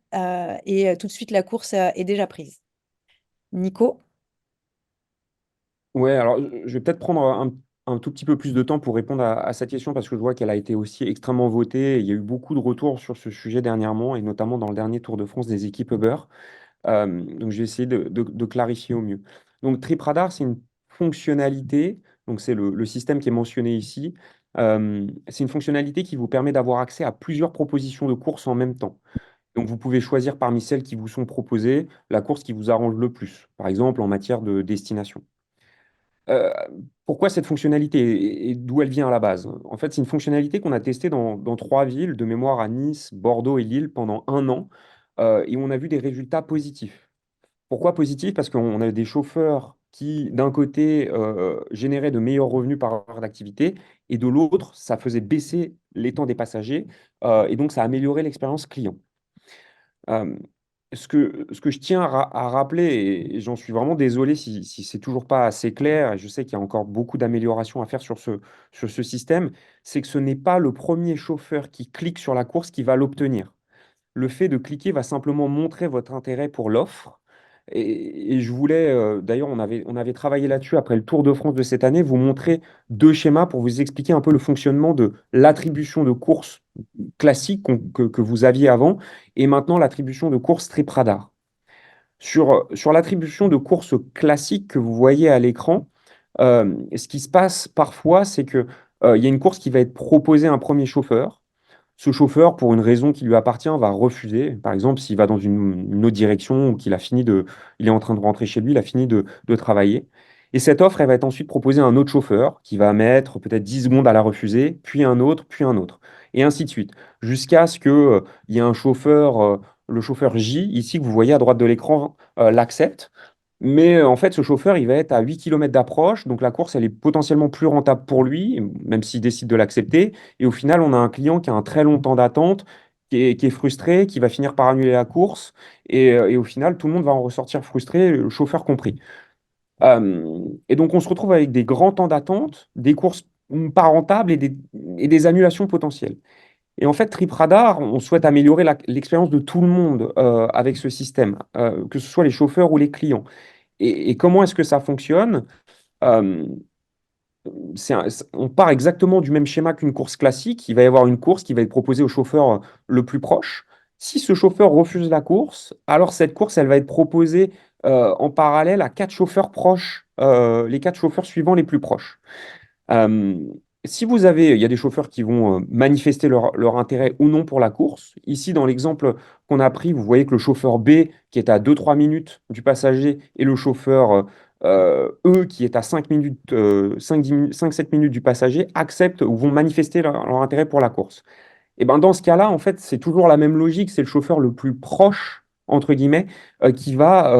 et tout de suite la course est déjà prise. Nico? Ouais, alors je vais peut-être prendre un tout petit peu plus de temps pour répondre à cette question, parce que je vois qu'elle a été aussi extrêmement votée. Et il y a eu beaucoup de retours sur ce sujet dernièrement, et notamment dans le dernier Tour de France des équipes Uber. Donc, je vais essayer de clarifier au mieux. Donc, TripRadar, c'est une fonctionnalité, donc c'est le système qui est mentionné ici. C'est une fonctionnalité qui vous permet d'avoir accès à plusieurs propositions de courses en même temps. Donc, vous pouvez choisir parmi celles qui vous sont proposées la course qui vous arrange le plus, par exemple en matière de destination. Euh, Pourquoi cette fonctionnalité et d'où elle vient à la base? En fait, c'est une fonctionnalité qu'on a testée dans 3 villes, de mémoire à Nice, Bordeaux et Lille, pendant un an, et on a vu des résultats positifs. Pourquoi positif? Parce qu'on a des chauffeurs qui, d'un côté, généraient de meilleurs revenus par heure d'activité, et de l'autre, ça faisait baisser les temps des passagers, et donc ça améliorait l'expérience client. Euh, ce que je tiens à rappeler, et j'en suis vraiment désolé si c'est toujours pas assez clair, et je sais qu'il y a encore beaucoup d'améliorations à faire sur ce système, c'est que ce n'est pas le premier chauffeur qui clique sur la course qui va l'obtenir. Le fait de cliquer va simplement montrer votre intérêt pour l'offre, Et je voulais, d'ailleurs, on avait travaillé là-dessus après le Tour de France de cette année, vous montrer deux schémas pour vous expliquer un peu le fonctionnement de l'attribution de courses classique que vous aviez avant et maintenant l'attribution de courses trip radar. Sur l'attribution de courses classiques que vous voyez à l'écran, ce qui se passe parfois, c'est que, il y a une course qui va être proposée à un premier chauffeur. Ce chauffeur, pour une raison qui lui appartient, va refuser. Par exemple, s'il va dans une autre direction ou il est en train de rentrer chez lui, il a fini de travailler. Et cette offre, elle va être ensuite proposée à un autre chauffeur qui va mettre peut-être 10 secondes à la refuser, puis un autre, puis un autre. Et ainsi de suite. Jusqu'à ce que, il y ait un chauffeur, le chauffeur J, ici, que vous voyez à droite de l'écran, l'accepte. Mais en fait, ce chauffeur, il va être à 8 km d'approche, donc la course, elle est potentiellement plus rentable pour lui, même s'il décide de l'accepter. Et au final, on a un client qui a un très long temps d'attente, qui est frustré, qui va finir par annuler la course. Et au final, tout le monde va en ressortir frustré, le chauffeur compris. Et donc, on se retrouve avec des grands temps d'attente, des courses pas rentables et des annulations potentielles. Et en fait, TripRadar, on souhaite améliorer l'expérience de tout le monde avec ce système, que ce soit les chauffeurs ou les clients. Et comment est-ce que ça fonctionne? Euh, on part exactement du même schéma qu'une course classique. Il va y avoir une course qui va être proposée au chauffeur le plus proche. Si ce chauffeur refuse la course, alors cette course, elle va être proposée en parallèle à quatre chauffeurs proches, les quatre chauffeurs suivants les plus proches. Euh, Si il y a des chauffeurs qui vont manifester leur intérêt ou non pour la course. Ici, dans l'exemple qu'on a pris, vous voyez que le chauffeur B, qui est à 2-3 minutes du passager, et le chauffeur E, qui est à 5 minutes, 5-7 minutes du passager, acceptent ou vont manifester leur intérêt pour la course. Et ben dans ce cas-là, en fait, c'est toujours la même logique. C'est le chauffeur le plus proche, entre guillemets, qui va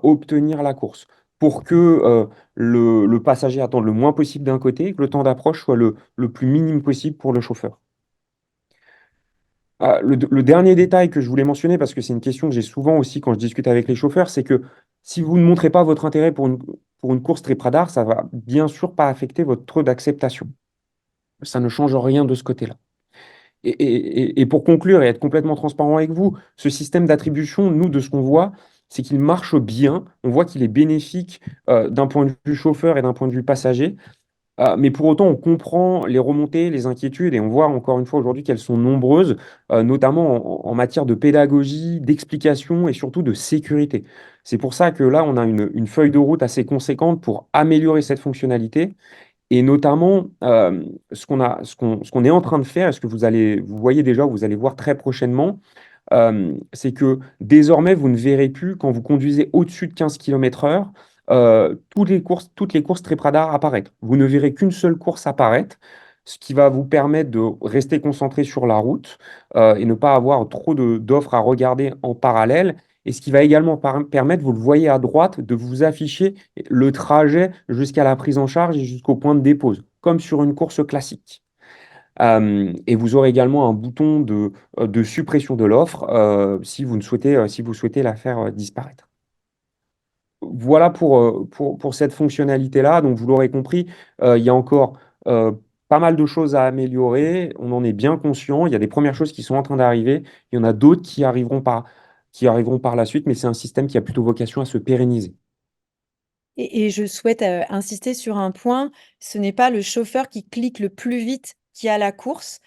obtenir la course pour que le passager attende le moins possible d'un côté et que le temps d'approche soit le plus minime possible pour le chauffeur. Le dernier détail que je voulais mentionner, parce que c'est une question que j'ai souvent aussi quand je discute avec les chauffeurs, c'est que si vous ne montrez pas votre intérêt pour une course très radar, ça va bien sûr pas affecter votre taux d'acceptation. Ça ne change rien de ce côté-là. Et pour conclure et être complètement transparent avec vous, ce système d'attribution, nous, de ce qu'on voit, c'est qu'il marche bien. On voit qu'il est bénéfique d'un point de vue chauffeur et d'un point de vue passager. Mais pour autant, on comprend les remontées, les inquiétudes, et on voit encore une fois aujourd'hui qu'elles sont nombreuses, notamment en matière de pédagogie, d'explication et surtout de sécurité. C'est pour ça que là, on a une feuille de route assez conséquente pour améliorer cette fonctionnalité. Et notamment, ce qu'on est en train de faire, et ce que vous voyez déjà, vous allez voir très prochainement, c'est que désormais, vous ne verrez plus, quand vous conduisez au-dessus de 15 km/h, toutes les courses très radar apparaître. Vous ne verrez qu'une seule course apparaître, ce qui va vous permettre de rester concentré sur la route et ne pas avoir trop d'offres à regarder en parallèle. Et ce qui va également permettre, vous le voyez à droite, de vous afficher le trajet jusqu'à la prise en charge et jusqu'au point de dépose, comme sur une course classique. Et vous aurez également un bouton de suppression de l'offre si vous souhaitez la faire disparaître. Voilà pour cette fonctionnalité-là. Donc, vous l'aurez compris, il y a encore euh, pas mal de choses à améliorer. On en est bien conscient. Il y a des premières choses qui sont en train d'arriver. Il y en a d'autres qui arriveront par la suite, mais c'est un système qui a plutôt vocation à se pérenniser. Et je souhaite, insister sur un point, ce n'est pas le chauffeur qui clique le plus vite qui a la course,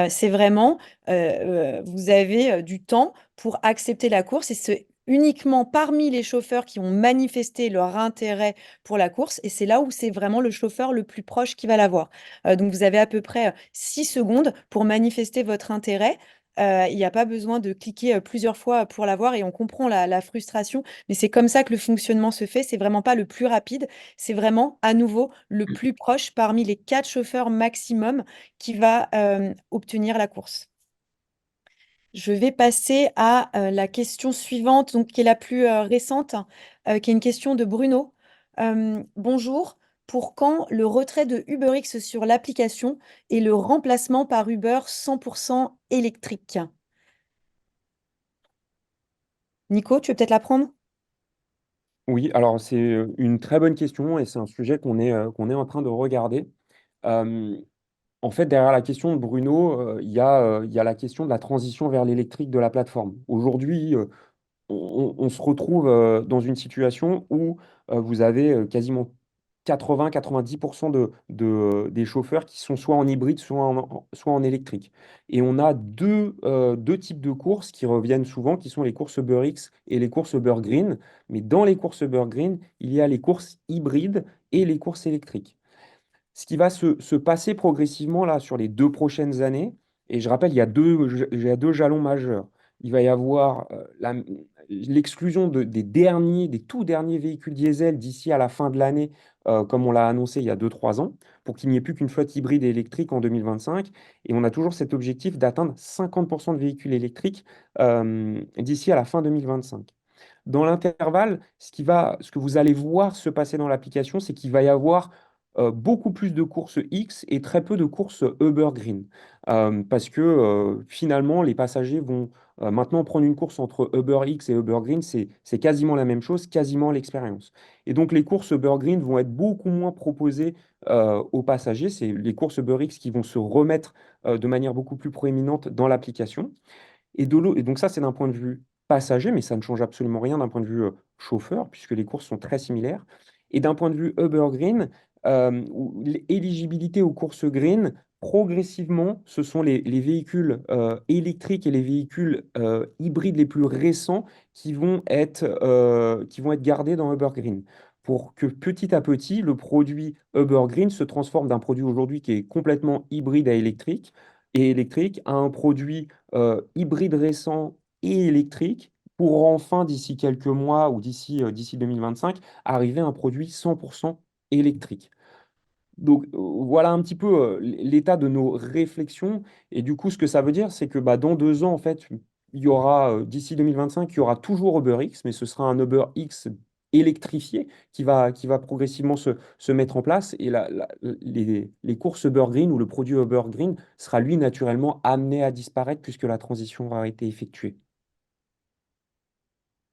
c'est vraiment, vous avez, du temps pour accepter la course et c'est uniquement parmi les chauffeurs qui ont manifesté leur intérêt pour la course et c'est là où c'est vraiment le chauffeur le plus proche qui va l'avoir. Donc vous avez à peu près, 6 secondes pour manifester votre intérêt, il n'y a pas besoin de cliquer, plusieurs fois pour l'avoir et on comprend la frustration mais c'est comme ça que le fonctionnement se fait. C'est vraiment pas le plus rapide, c'est vraiment à nouveau le plus proche parmi les 4 chauffeurs maximum qui va, obtenir la course. Je vais passer à, la question suivante, donc qui est la plus, récente, qui est une question de Bruno. Bonjour, pour quand le retrait de UberX sur l'application et le remplacement par Uber 100 électrique? Nico, tu veux peut-être la prendre? Oui, alors c'est une très bonne question et c'est un sujet qu'on est en train de regarder. Euh, En fait, derrière la question de Bruno, il y a la question de la transition vers l'électrique de la plateforme. Aujourd'hui, on se retrouve dans une situation où vous avez quasiment 80-90% des chauffeurs qui sont soit en hybride, soit en électrique. Et on a deux types de courses qui reviennent souvent, qui sont les courses Uber X et les courses Uber Green. Mais dans les courses Uber Green, il y a les courses hybrides et les courses électriques. Ce qui va se passer progressivement là sur les 2 prochaines années, et je rappelle, il y a deux jalons majeurs. Il va y avoir l'exclusion des tout derniers véhicules diesel d'ici à la fin de l'année, comme on l'a annoncé il y a 2, 3 ans, pour qu'il n'y ait plus qu'une flotte hybride et électrique en 2025. Et on a toujours cet objectif d'atteindre 50% de véhicules électriques d'ici à la fin 2025. Dans l'intervalle, ce que vous allez voir se passer dans l'application, c'est qu'il va y avoir beaucoup plus de courses X et très peu de courses Uber Green. Parce que finalement, les passagers vont maintenant prendre une course entre Uber X et Uber Green, c'est quasiment la même chose, quasiment l'expérience. Et donc les courses Uber Green vont être beaucoup moins proposées aux passagers. C'est les courses Uber X qui vont se remettre de manière beaucoup plus proéminente dans l'application. Et donc ça, c'est d'un point de vue passager, mais ça ne change absolument rien d'un point de vue chauffeur, puisque les courses sont très similaires. Et d'un point de vue Uber Green, où l'éligibilité aux courses green, progressivement, ce sont les véhicules électriques et les véhicules hybrides les plus récents qui vont être gardés dans Uber Green. Pour que petit à petit, le produit Uber Green se transforme d'un produit aujourd'hui qui est complètement hybride et électrique à un produit hybride récent et électrique pour enfin, d'ici quelques mois ou d'ici 2025, arriver à un produit 100% électrique. Donc voilà un petit peu l'état de nos réflexions. Et du coup, ce que ça veut dire, c'est que bah, dans 2 ans, en fait, il y aura, d'ici 2025, il y aura toujours UberX, mais ce sera un UberX électrifié qui va progressivement se mettre en place. Et les courses Uber Green ou le produit Uber Green sera, lui, naturellement amené à disparaître puisque la transition aura été effectuée.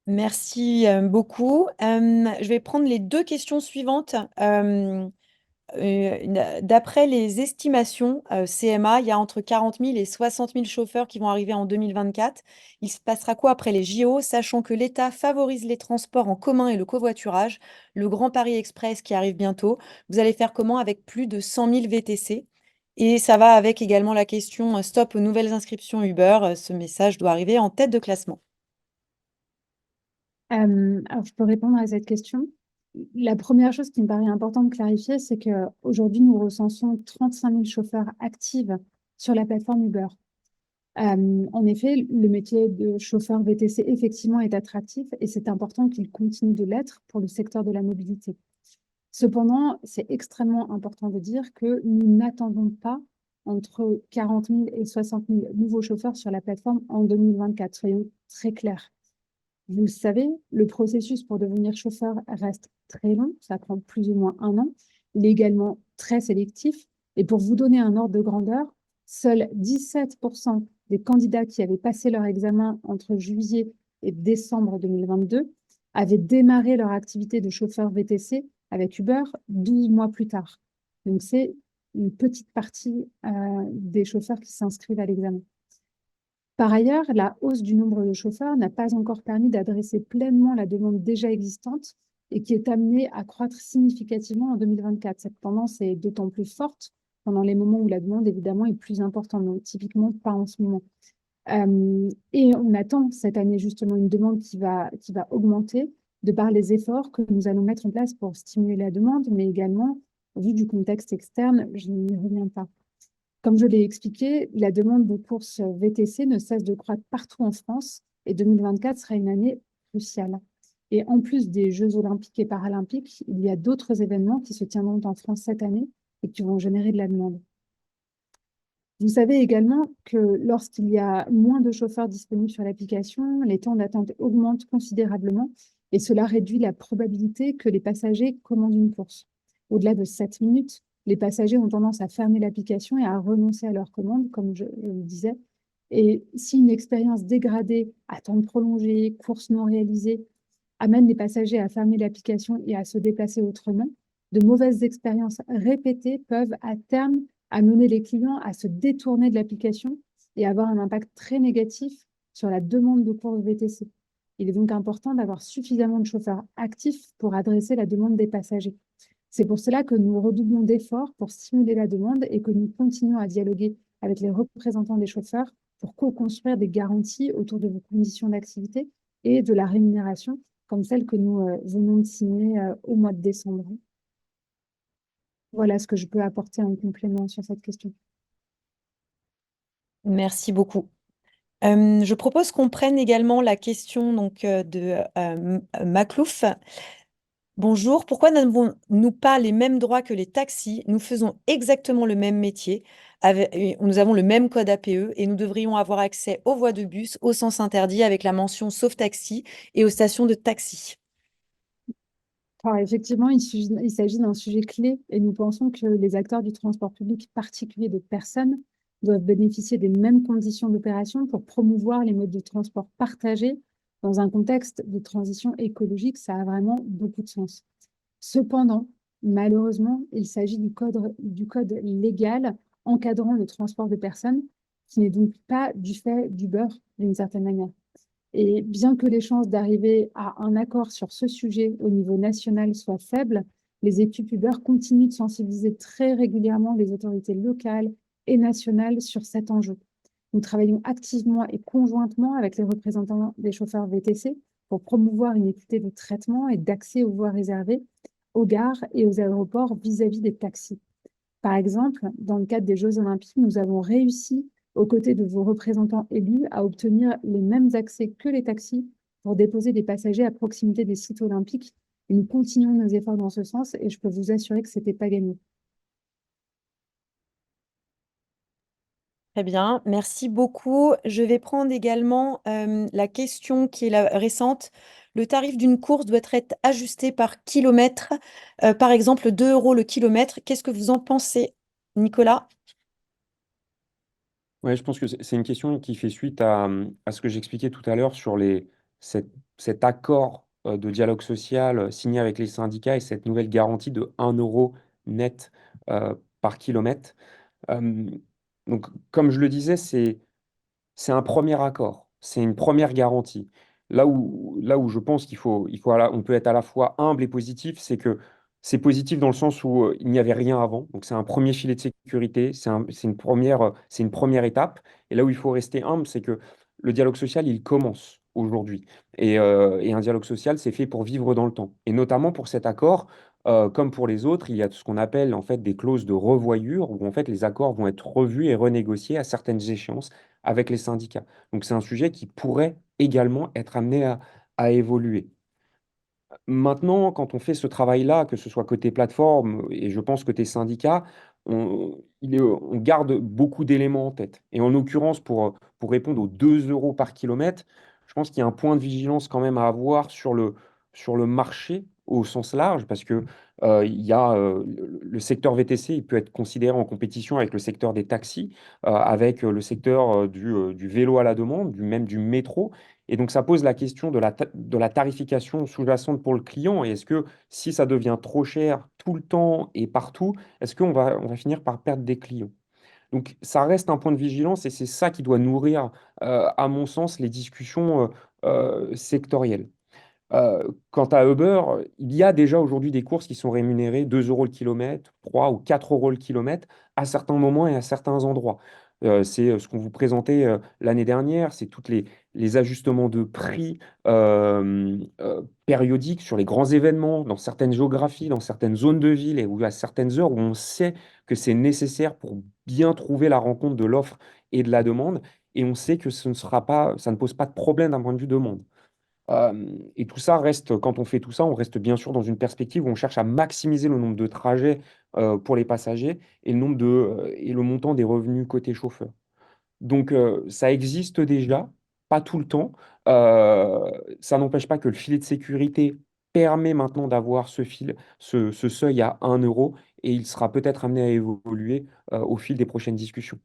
Merci beaucoup. Je vais prendre les 2 questions suivantes. D'après les estimations CMA, il y a entre 40 000 et 60 000 chauffeurs qui vont arriver en 2024. Il se passera quoi après les JO, sachant que l'État favorise les transports en commun et le covoiturage, le Grand Paris Express qui arrive bientôt. Vous allez faire comment avec plus de 100 000 VTC? Et ça va avec également la question stop aux nouvelles inscriptions Uber. Ce message doit arriver en tête de classement. Alors, je peux répondre à cette question. La première chose qui me paraît importante de clarifier, c'est qu'aujourd'hui, nous recensons 35 000 chauffeurs actifs sur la plateforme Uber. En effet, le métier de chauffeur VTC, effectivement, est attractif et c'est important qu'il continue de l'être pour le secteur de la mobilité. Cependant, c'est extrêmement important de dire que nous n'attendons pas entre 40 000 et 60 000 nouveaux chauffeurs sur la plateforme en 2024. Soyons très clairs. Vous le savez, le processus pour devenir chauffeur reste très long, ça prend plus ou moins 1 an. Il est également très sélectif. Et pour vous donner un ordre de grandeur, seuls 17% des candidats qui avaient passé leur examen entre juillet et décembre 2022 avaient démarré leur activité de chauffeur VTC avec Uber 12 mois plus tard. Donc, c'est une petite partie des chauffeurs qui s'inscrivent à l'examen. Par ailleurs, la hausse du nombre de chauffeurs n'a pas encore permis d'adresser pleinement la demande déjà existante et qui est amenée à croître significativement en 2024. Cette tendance est d'autant plus forte pendant les moments où la demande, évidemment, est plus importante, donc typiquement pas en ce moment. Et on attend cette année justement une demande qui va augmenter de par les efforts que nous allons mettre en place pour stimuler la demande, mais également, au vu du contexte externe, je n'y reviens pas. Comme je l'ai expliqué, la demande de courses VTC ne cesse de croître partout en France et 2024 sera une année cruciale. Et en plus des Jeux olympiques et paralympiques, il y a d'autres événements qui se tiendront en France cette année et qui vont générer de la demande. Vous savez également que lorsqu'il y a moins de chauffeurs disponibles sur l'application, les temps d'attente augmentent considérablement et cela réduit la probabilité que les passagers commandent une course. Au-delà de 7 minutes, les passagers ont tendance à fermer l'application et à renoncer à leur commande, comme je le disais. Et si une expérience dégradée, attente prolongée, course non réalisée, amène les passagers à fermer l'application et à se déplacer autrement, de mauvaises expériences répétées peuvent à terme amener les clients à se détourner de l'application et avoir un impact très négatif sur la demande de courses VTC. Il est donc important d'avoir suffisamment de chauffeurs actifs pour adresser la demande des passagers. C'est pour cela que nous redoublons d'efforts pour stimuler la demande et que nous continuons à dialoguer avec les représentants des chauffeurs pour co-construire des garanties autour de vos conditions d'activité et de la rémunération, comme celle que nous venons de signer au mois de décembre. Voilà ce que je peux apporter en complément sur cette question. Merci beaucoup. Je propose qu'on prenne également la question donc, de Maclouf. Bonjour, pourquoi n'avons-nous pas les mêmes droits que les taxis? Nous faisons exactement le même métier, et nous avons le même code APE et nous devrions avoir accès aux voies de bus au sens interdit avec la mention sauf taxi et aux stations de taxi. Alors, effectivement, il s'agit d'un sujet clé et nous pensons que les acteurs du transport public particulier de personnes doivent bénéficier des mêmes conditions d'opération pour promouvoir les modes de transport partagés dans un contexte de transition écologique. Ça a vraiment beaucoup de sens. Cependant, malheureusement, il s'agit du code légal encadrant le transport de personnes, qui n'est donc pas du fait d'Uber d'une certaine manière. Et bien que les chances d'arriver à un accord sur ce sujet au niveau national soient faibles, les équipes Uber continuent de sensibiliser très régulièrement les autorités locales et nationales sur cet enjeu. Nous travaillons activement et conjointement avec les représentants des chauffeurs VTC pour promouvoir une équité de traitement et d'accès aux voies réservées aux gares et aux aéroports vis-à-vis des taxis. Par exemple, dans le cadre des Jeux olympiques, nous avons réussi, aux côtés de vos représentants élus, à obtenir les mêmes accès que les taxis pour déposer des passagers à proximité des sites olympiques. Et nous continuons nos efforts dans ce sens et je peux vous assurer que ce n'était pas gagné. Très bien, merci beaucoup. Je vais prendre également la question qui est la récente. Le tarif d'une course doit être ajusté par kilomètre, par exemple 2 euros le kilomètre. Qu'est-ce que vous en pensez, Nicolas? Ouais, je pense que c'est une question qui fait suite à ce que j'expliquais tout à l'heure sur cet accord de dialogue social signé avec les syndicats et cette nouvelle garantie de 1 € net par kilomètre. Euh, donc, comme je le disais, c'est un premier accord, c'est une première garantie. Là où je pense on peut être à la fois humble et positif, c'est que c'est positif dans le sens où il n'y avait rien avant. Donc c'est un premier filet de sécurité, c'est une première étape. Et là où il faut rester humble, c'est que le dialogue social, il commence aujourd'hui. Et un dialogue social, c'est fait pour vivre dans le temps. Et notamment pour cet accord, comme pour les autres, il y a ce qu'on appelle en fait des clauses de revoyure, où en fait les accords vont être revus et renégociés à certaines échéances avec les syndicats. Donc c'est un sujet qui pourrait également être amené à évoluer. Maintenant, quand on fait ce travail-là, que ce soit côté plateforme et je pense côté syndicat, on garde beaucoup d'éléments en tête. Et en l'occurrence, pour répondre aux 2 € par kilomètre, je pense qu'il y a un point de vigilance quand même à avoir sur le marché au sens large, parce que il y a, le secteur VTC, il peut être considéré en compétition avec le secteur des taxis, avec le secteur du vélo à la demande, même du métro. Et donc, ça pose la question de la tarification sous-jacente pour le client. Et est-ce que si ça devient trop cher tout le temps et partout, est-ce on va finir par perdre des clients? Donc, ça reste un point de vigilance et c'est ça qui doit nourrir, à mon sens, les discussions sectorielles. Quant à Uber, il y a déjà aujourd'hui des courses qui sont rémunérées 2 € le kilomètre, 3 ou 4 € le kilomètre à certains moments et à certains endroits. C'est ce qu'on vous présentait l'année dernière, c'est tous les ajustements de prix périodiques sur les grands événements, dans certaines géographies, dans certaines zones de ville et ou à certaines heures où on sait que c'est nécessaire pour bien trouver la rencontre de l'offre et de la demande. Et on sait que ça ne pose pas de problème d'un point de vue demande. Et tout ça reste, quand on fait tout ça, on reste bien sûr dans une perspective où on cherche à maximiser le nombre de trajets pour les passagers et et le montant des revenus côté chauffeur. Donc ça existe déjà, pas tout le temps. Ça n'empêche pas que le filet de sécurité permet maintenant d'avoir ce seuil à 1 € et il sera peut-être amené à évoluer au fil des prochaines discussions.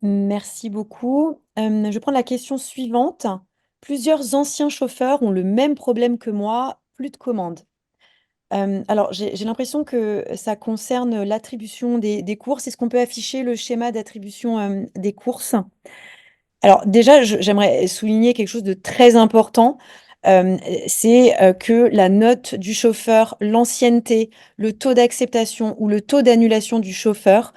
Merci beaucoup. Je prends la question suivante. Plusieurs anciens chauffeurs ont le même problème que moi, plus de commandes. Alors, j'ai l'impression que ça concerne l'attribution des courses. Est-ce qu'on peut afficher le schéma d'attribution des courses? Alors déjà, j'aimerais souligner quelque chose de très important. C'est que la note du chauffeur, l'ancienneté, le taux d'acceptation ou le taux d'annulation du chauffeur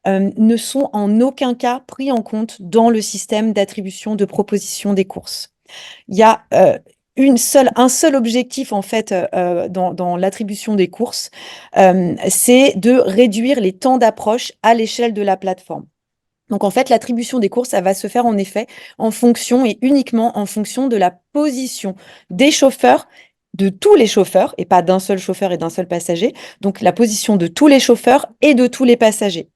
ne sont en aucun cas pris en compte dans le système d'attribution de proposition des courses. Il y a un seul objectif en fait dans l'attribution des courses, c'est de réduire les temps d'approche à l'échelle de la plateforme. Donc en fait, l'attribution des courses, ça va se faire en effet en fonction et uniquement en fonction de la position des chauffeurs, de tous les chauffeurs, et pas d'un seul chauffeur et d'un seul passager. Donc la position de tous les chauffeurs et de tous les passagers.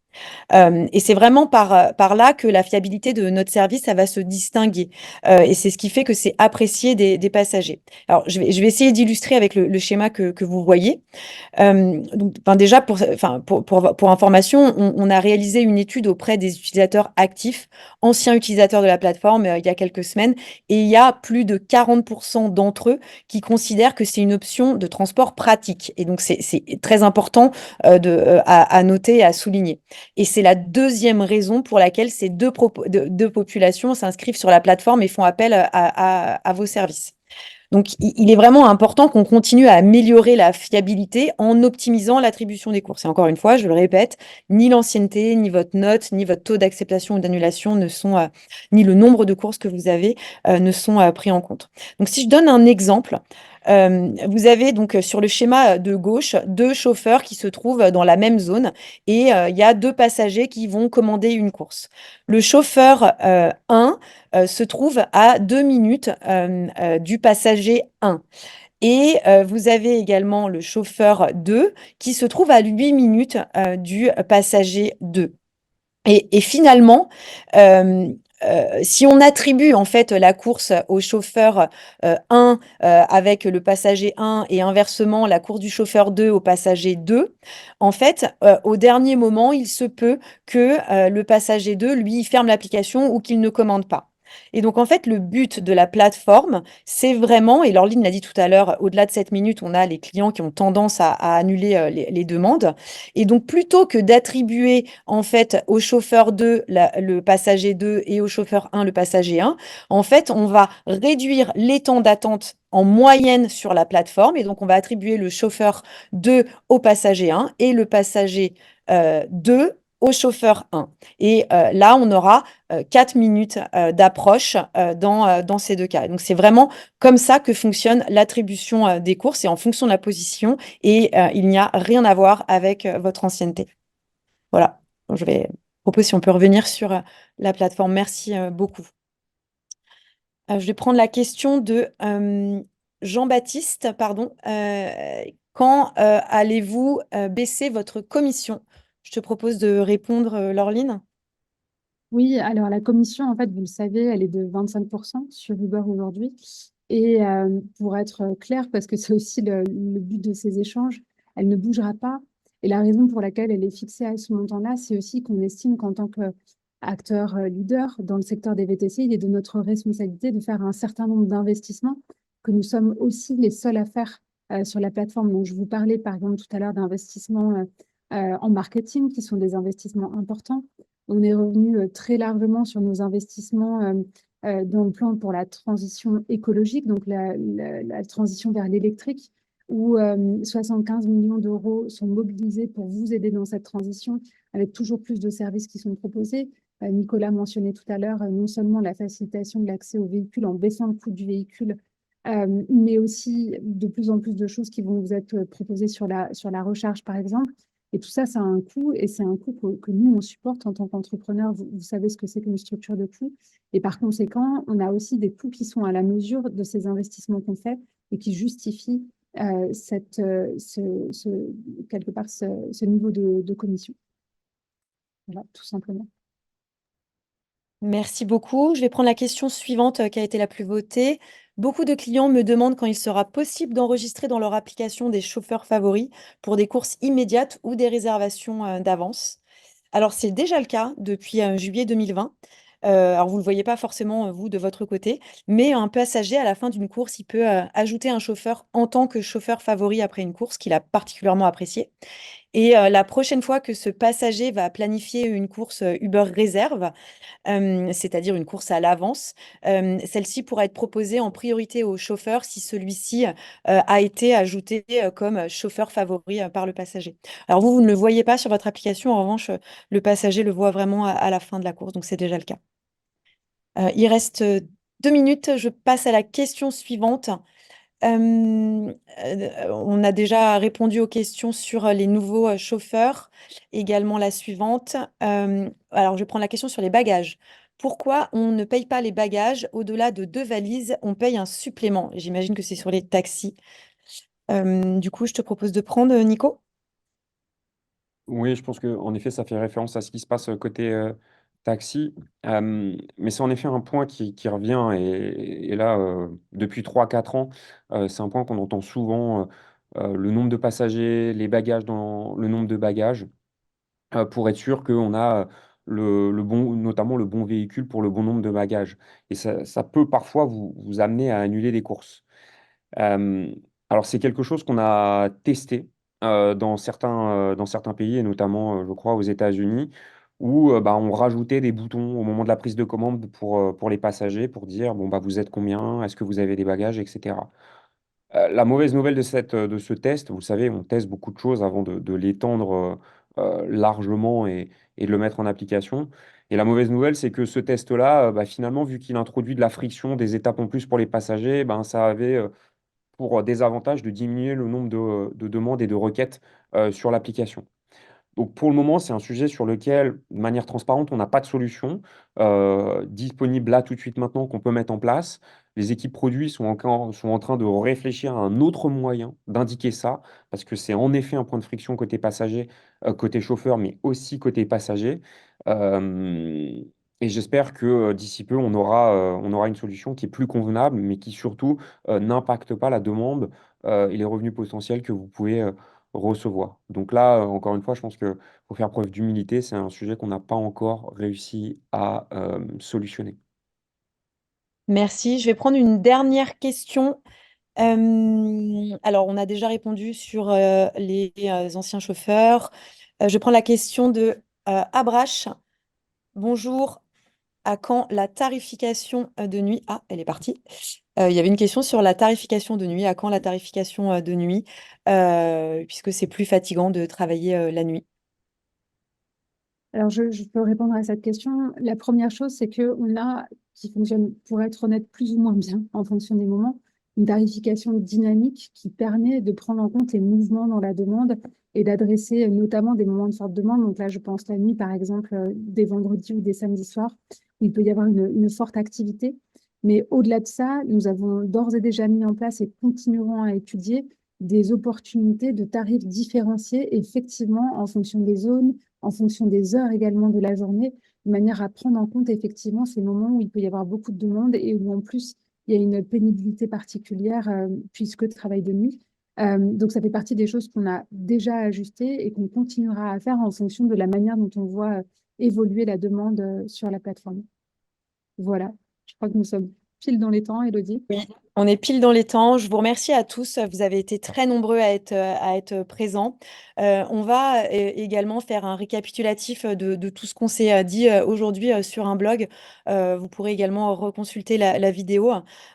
Et c'est vraiment par là que la fiabilité de notre service, ça va se distinguer. Et c'est ce qui fait que c'est apprécié des passagers. Alors, je vais essayer d'illustrer avec le schéma que vous voyez. Donc, enfin, déjà, pour information, on a réalisé une étude auprès des utilisateurs actifs, anciens utilisateurs de la plateforme, il y a quelques semaines, et il y a plus de 40% d'entre eux qui considèrent que c'est une option de transport pratique. Et donc, c'est très important à noter et à souligner. Et c'est la deuxième raison pour laquelle ces deux populations s'inscrivent sur la plateforme et font appel à vos services. Donc, il est vraiment important qu'on continue à améliorer la fiabilité en optimisant l'attribution des courses. Et encore une fois, je le répète, ni l'ancienneté, ni votre note, ni votre taux d'acceptation ou d'annulation ne sont, ni le nombre de courses que vous avez ne sont pris en compte. Donc, si je donne un exemple, vous avez donc sur le schéma de gauche deux chauffeurs qui se trouvent dans la même zone et il y a deux passagers qui vont commander une course. Le chauffeur 1 se trouve à 2 minutes du passager 1. Et vous avez également le chauffeur 2 qui se trouve à 8 minutes du passager 2. Et finalement, si on attribue en fait la course au chauffeur 1 avec le passager 1 et inversement la course du chauffeur 2 au passager 2, en fait, au dernier moment, il se peut que le passager 2, lui, ferme l'application ou qu'il ne commande pas. Et donc, en fait, le but de la plateforme, c'est vraiment, et Laureline l'a dit tout à l'heure, au-delà de 7 minutes, on a les clients qui ont tendance à annuler les demandes. Et donc, plutôt que d'attribuer en fait au chauffeur 2 le passager 2 et au chauffeur 1 le passager 1, en fait, on va réduire les temps d'attente en moyenne sur la plateforme. Et donc, on va attribuer le chauffeur 2 au passager 1 et le passager 2 au chauffeur 1. Et là, on aura 4 minutes d'approche dans ces deux cas. Donc, c'est vraiment comme ça que fonctionne l'attribution des courses et en fonction de la position et il n'y a rien à voir avec votre ancienneté. Voilà, je vais proposer si on peut revenir sur la plateforme. Merci beaucoup. Je vais prendre la question de Jean-Baptiste, pardon. Quand allez-vous baisser votre commission? Je te propose de répondre, Laureline. Oui, alors la commission, en fait, vous le savez, elle est de 25% sur Uber aujourd'hui. Et pour être clair, parce que c'est aussi le but de ces échanges, elle ne bougera pas. Et la raison pour laquelle elle est fixée à ce montant-là, c'est aussi qu'on estime qu'en tant qu'acteur leader dans le secteur des VTC, il est de notre responsabilité de faire un certain nombre d'investissements que nous sommes aussi les seuls à faire sur la plateforme. Donc, je vous parlais par exemple tout à l'heure d'investissements en marketing, qui sont des investissements importants. On est revenu très largement sur nos investissements dans le plan pour la transition écologique, donc la transition vers l'électrique, où 75 millions d'euros sont mobilisés pour vous aider dans cette transition, avec toujours plus de services qui sont proposés. Nicolas mentionnait tout à l'heure non seulement la facilitation de l'accès au véhicule en baissant le coût du véhicule, mais aussi de plus en plus de choses qui vont vous être proposées sur la recharge, par exemple. Et tout ça, ça a un coût et c'est un coût que nous, on supporte en tant qu'entrepreneur. Vous savez ce que c'est qu'une structure de coûts. Et par conséquent, on a aussi des coûts qui sont à la mesure de ces investissements qu'on fait et qui justifient quelque part ce niveau de commission. Voilà, tout simplement. Merci beaucoup. Je vais prendre la question suivante qui a été la plus votée. Beaucoup de clients me demandent quand il sera possible d'enregistrer dans leur application des chauffeurs favoris pour des courses immédiates ou des réservations d'avance. Alors, c'est déjà le cas depuis juillet 2020. Alors, vous ne le voyez pas forcément, vous, de votre côté, mais un passager, à la fin d'une course, il peut ajouter un chauffeur en tant que chauffeur favori après une course qu'il a particulièrement apprécié. Et la prochaine fois que ce passager va planifier une course Uber Réserve, c'est-à-dire une course à l'avance, celle-ci pourra être proposée en priorité au chauffeur si celui-ci a été ajouté comme chauffeur favori par le passager. Alors vous ne le voyez pas sur votre application, en revanche, le passager le voit vraiment à la fin de la course, donc c'est déjà le cas. Il reste 2 minutes, je passe à la question suivante. On a déjà répondu aux questions sur les nouveaux chauffeurs. Également la suivante. Alors, je vais prendre la question sur les bagages. Pourquoi on ne paye pas les bagages au-delà de 2 valises? On paye un supplément. J'imagine que c'est sur les taxis. Du coup, je te propose de prendre, Nico. Oui, je pense qu'en effet, ça fait référence à ce qui se passe côté taxi. Mais c'est en effet un point qui revient. Et là, depuis 3 4 ans, c'est un point qu'on entend souvent. Le nombre de passagers, les bagages dans le nombre de bagages, pour être sûr qu'on a le bon, notamment le bon véhicule pour le bon nombre de bagages. Et ça peut parfois vous amener à annuler des courses. Euh, alors, c'est quelque chose qu'on a testé dans certains pays, et notamment, je crois, aux États-Unis, où bah, on rajoutait des boutons au moment de la prise de commande pour les passagers, pour dire, bon, bah, vous êtes combien, est-ce que vous avez des bagages, etc. La mauvaise nouvelle de ce test, vous savez, on teste beaucoup de choses avant de l'étendre largement et de le mettre en application. Et la mauvaise nouvelle, c'est que ce test-là, bah, finalement, vu qu'il introduit de la friction, des étapes en plus pour les passagers, ben, ça avait pour désavantage de diminuer le nombre de demandes et de requêtes sur l'application. Donc pour le moment, c'est un sujet sur lequel, de manière transparente, on n'a pas de solution disponible là tout de suite maintenant qu'on peut mettre en place. Les équipes produits sont en train de réfléchir à un autre moyen d'indiquer ça, parce que c'est en effet un point de friction côté passager, côté chauffeur, mais aussi côté passager. Euh, et j'espère que d'ici peu, on aura une solution qui est plus convenable, mais qui surtout n'impacte pas la demande et les revenus potentiels que vous pouvez recevoir. Donc là, encore une fois, je pense que faut faire preuve d'humilité. C'est un sujet qu'on n'a pas encore réussi à solutionner. Merci. Je vais prendre une dernière question. Alors, on a déjà répondu sur les anciens chauffeurs. Je prends la question de Abrash. Bonjour. À quand la tarification de nuit? Ah, elle est partie. Il y avait une question sur la tarification de nuit. À quand la tarification de nuit? Puisque c'est plus fatigant de travailler la nuit. Alors, je peux répondre à cette question. La première chose, c'est qu'on a, qui fonctionne, pour être honnête, plus ou moins bien en fonction des moments, une tarification dynamique qui permet de prendre en compte les mouvements dans la demande et d'adresser notamment des moments de forte demande. Donc là, je pense la nuit, par exemple, des vendredis ou des samedis soirs, où il peut y avoir une forte activité. Mais au-delà de ça, nous avons d'ores et déjà mis en place et continuerons à étudier des opportunités de tarifs différenciés, effectivement, en fonction des zones, en fonction des heures également de la journée, de manière à prendre en compte effectivement ces moments où il peut y avoir beaucoup de demandes et où en plus il y a une pénibilité particulière puisque travail de nuit. Donc ça fait partie des choses qu'on a déjà ajustées et qu'on continuera à faire en fonction de la manière dont on voit évoluer la demande sur la plateforme. Voilà, je crois que nous sommes pile dans les temps, Elodie. Oui, on est pile dans les temps. Je vous remercie à tous. Vous avez été très nombreux à être présents. On va également faire un récapitulatif de tout ce qu'on s'est dit aujourd'hui sur un blog. Vous pourrez également reconsulter la vidéo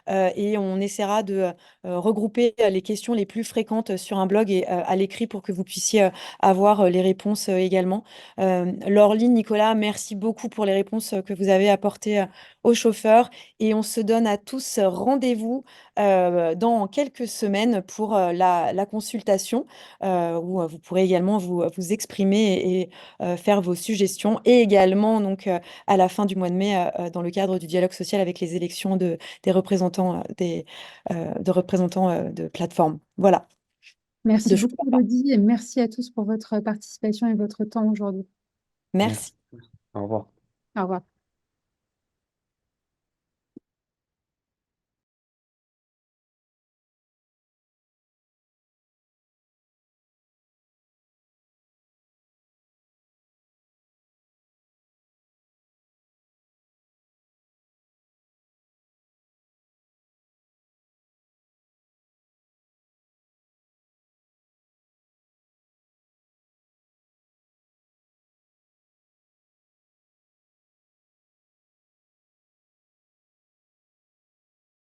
et on essaiera de regrouper les questions les plus fréquentes sur un blog et à l'écrit pour que vous puissiez avoir les réponses également. Laureline, Nicolas, merci beaucoup pour les réponses que vous avez apportées aux chauffeurs. Et on se donne à tous rendez-vous dans quelques semaines pour la consultation où vous pourrez également vous exprimer et faire vos suggestions. Et également, donc, à la fin du mois de mai, dans le cadre du dialogue social avec les élections des représentants, de représentants de plateformes. Voilà, de Merci choix. beaucoup, Elodie, et merci à tous pour votre participation et votre temps aujourd'hui. Merci. Merci. Au revoir. Au revoir.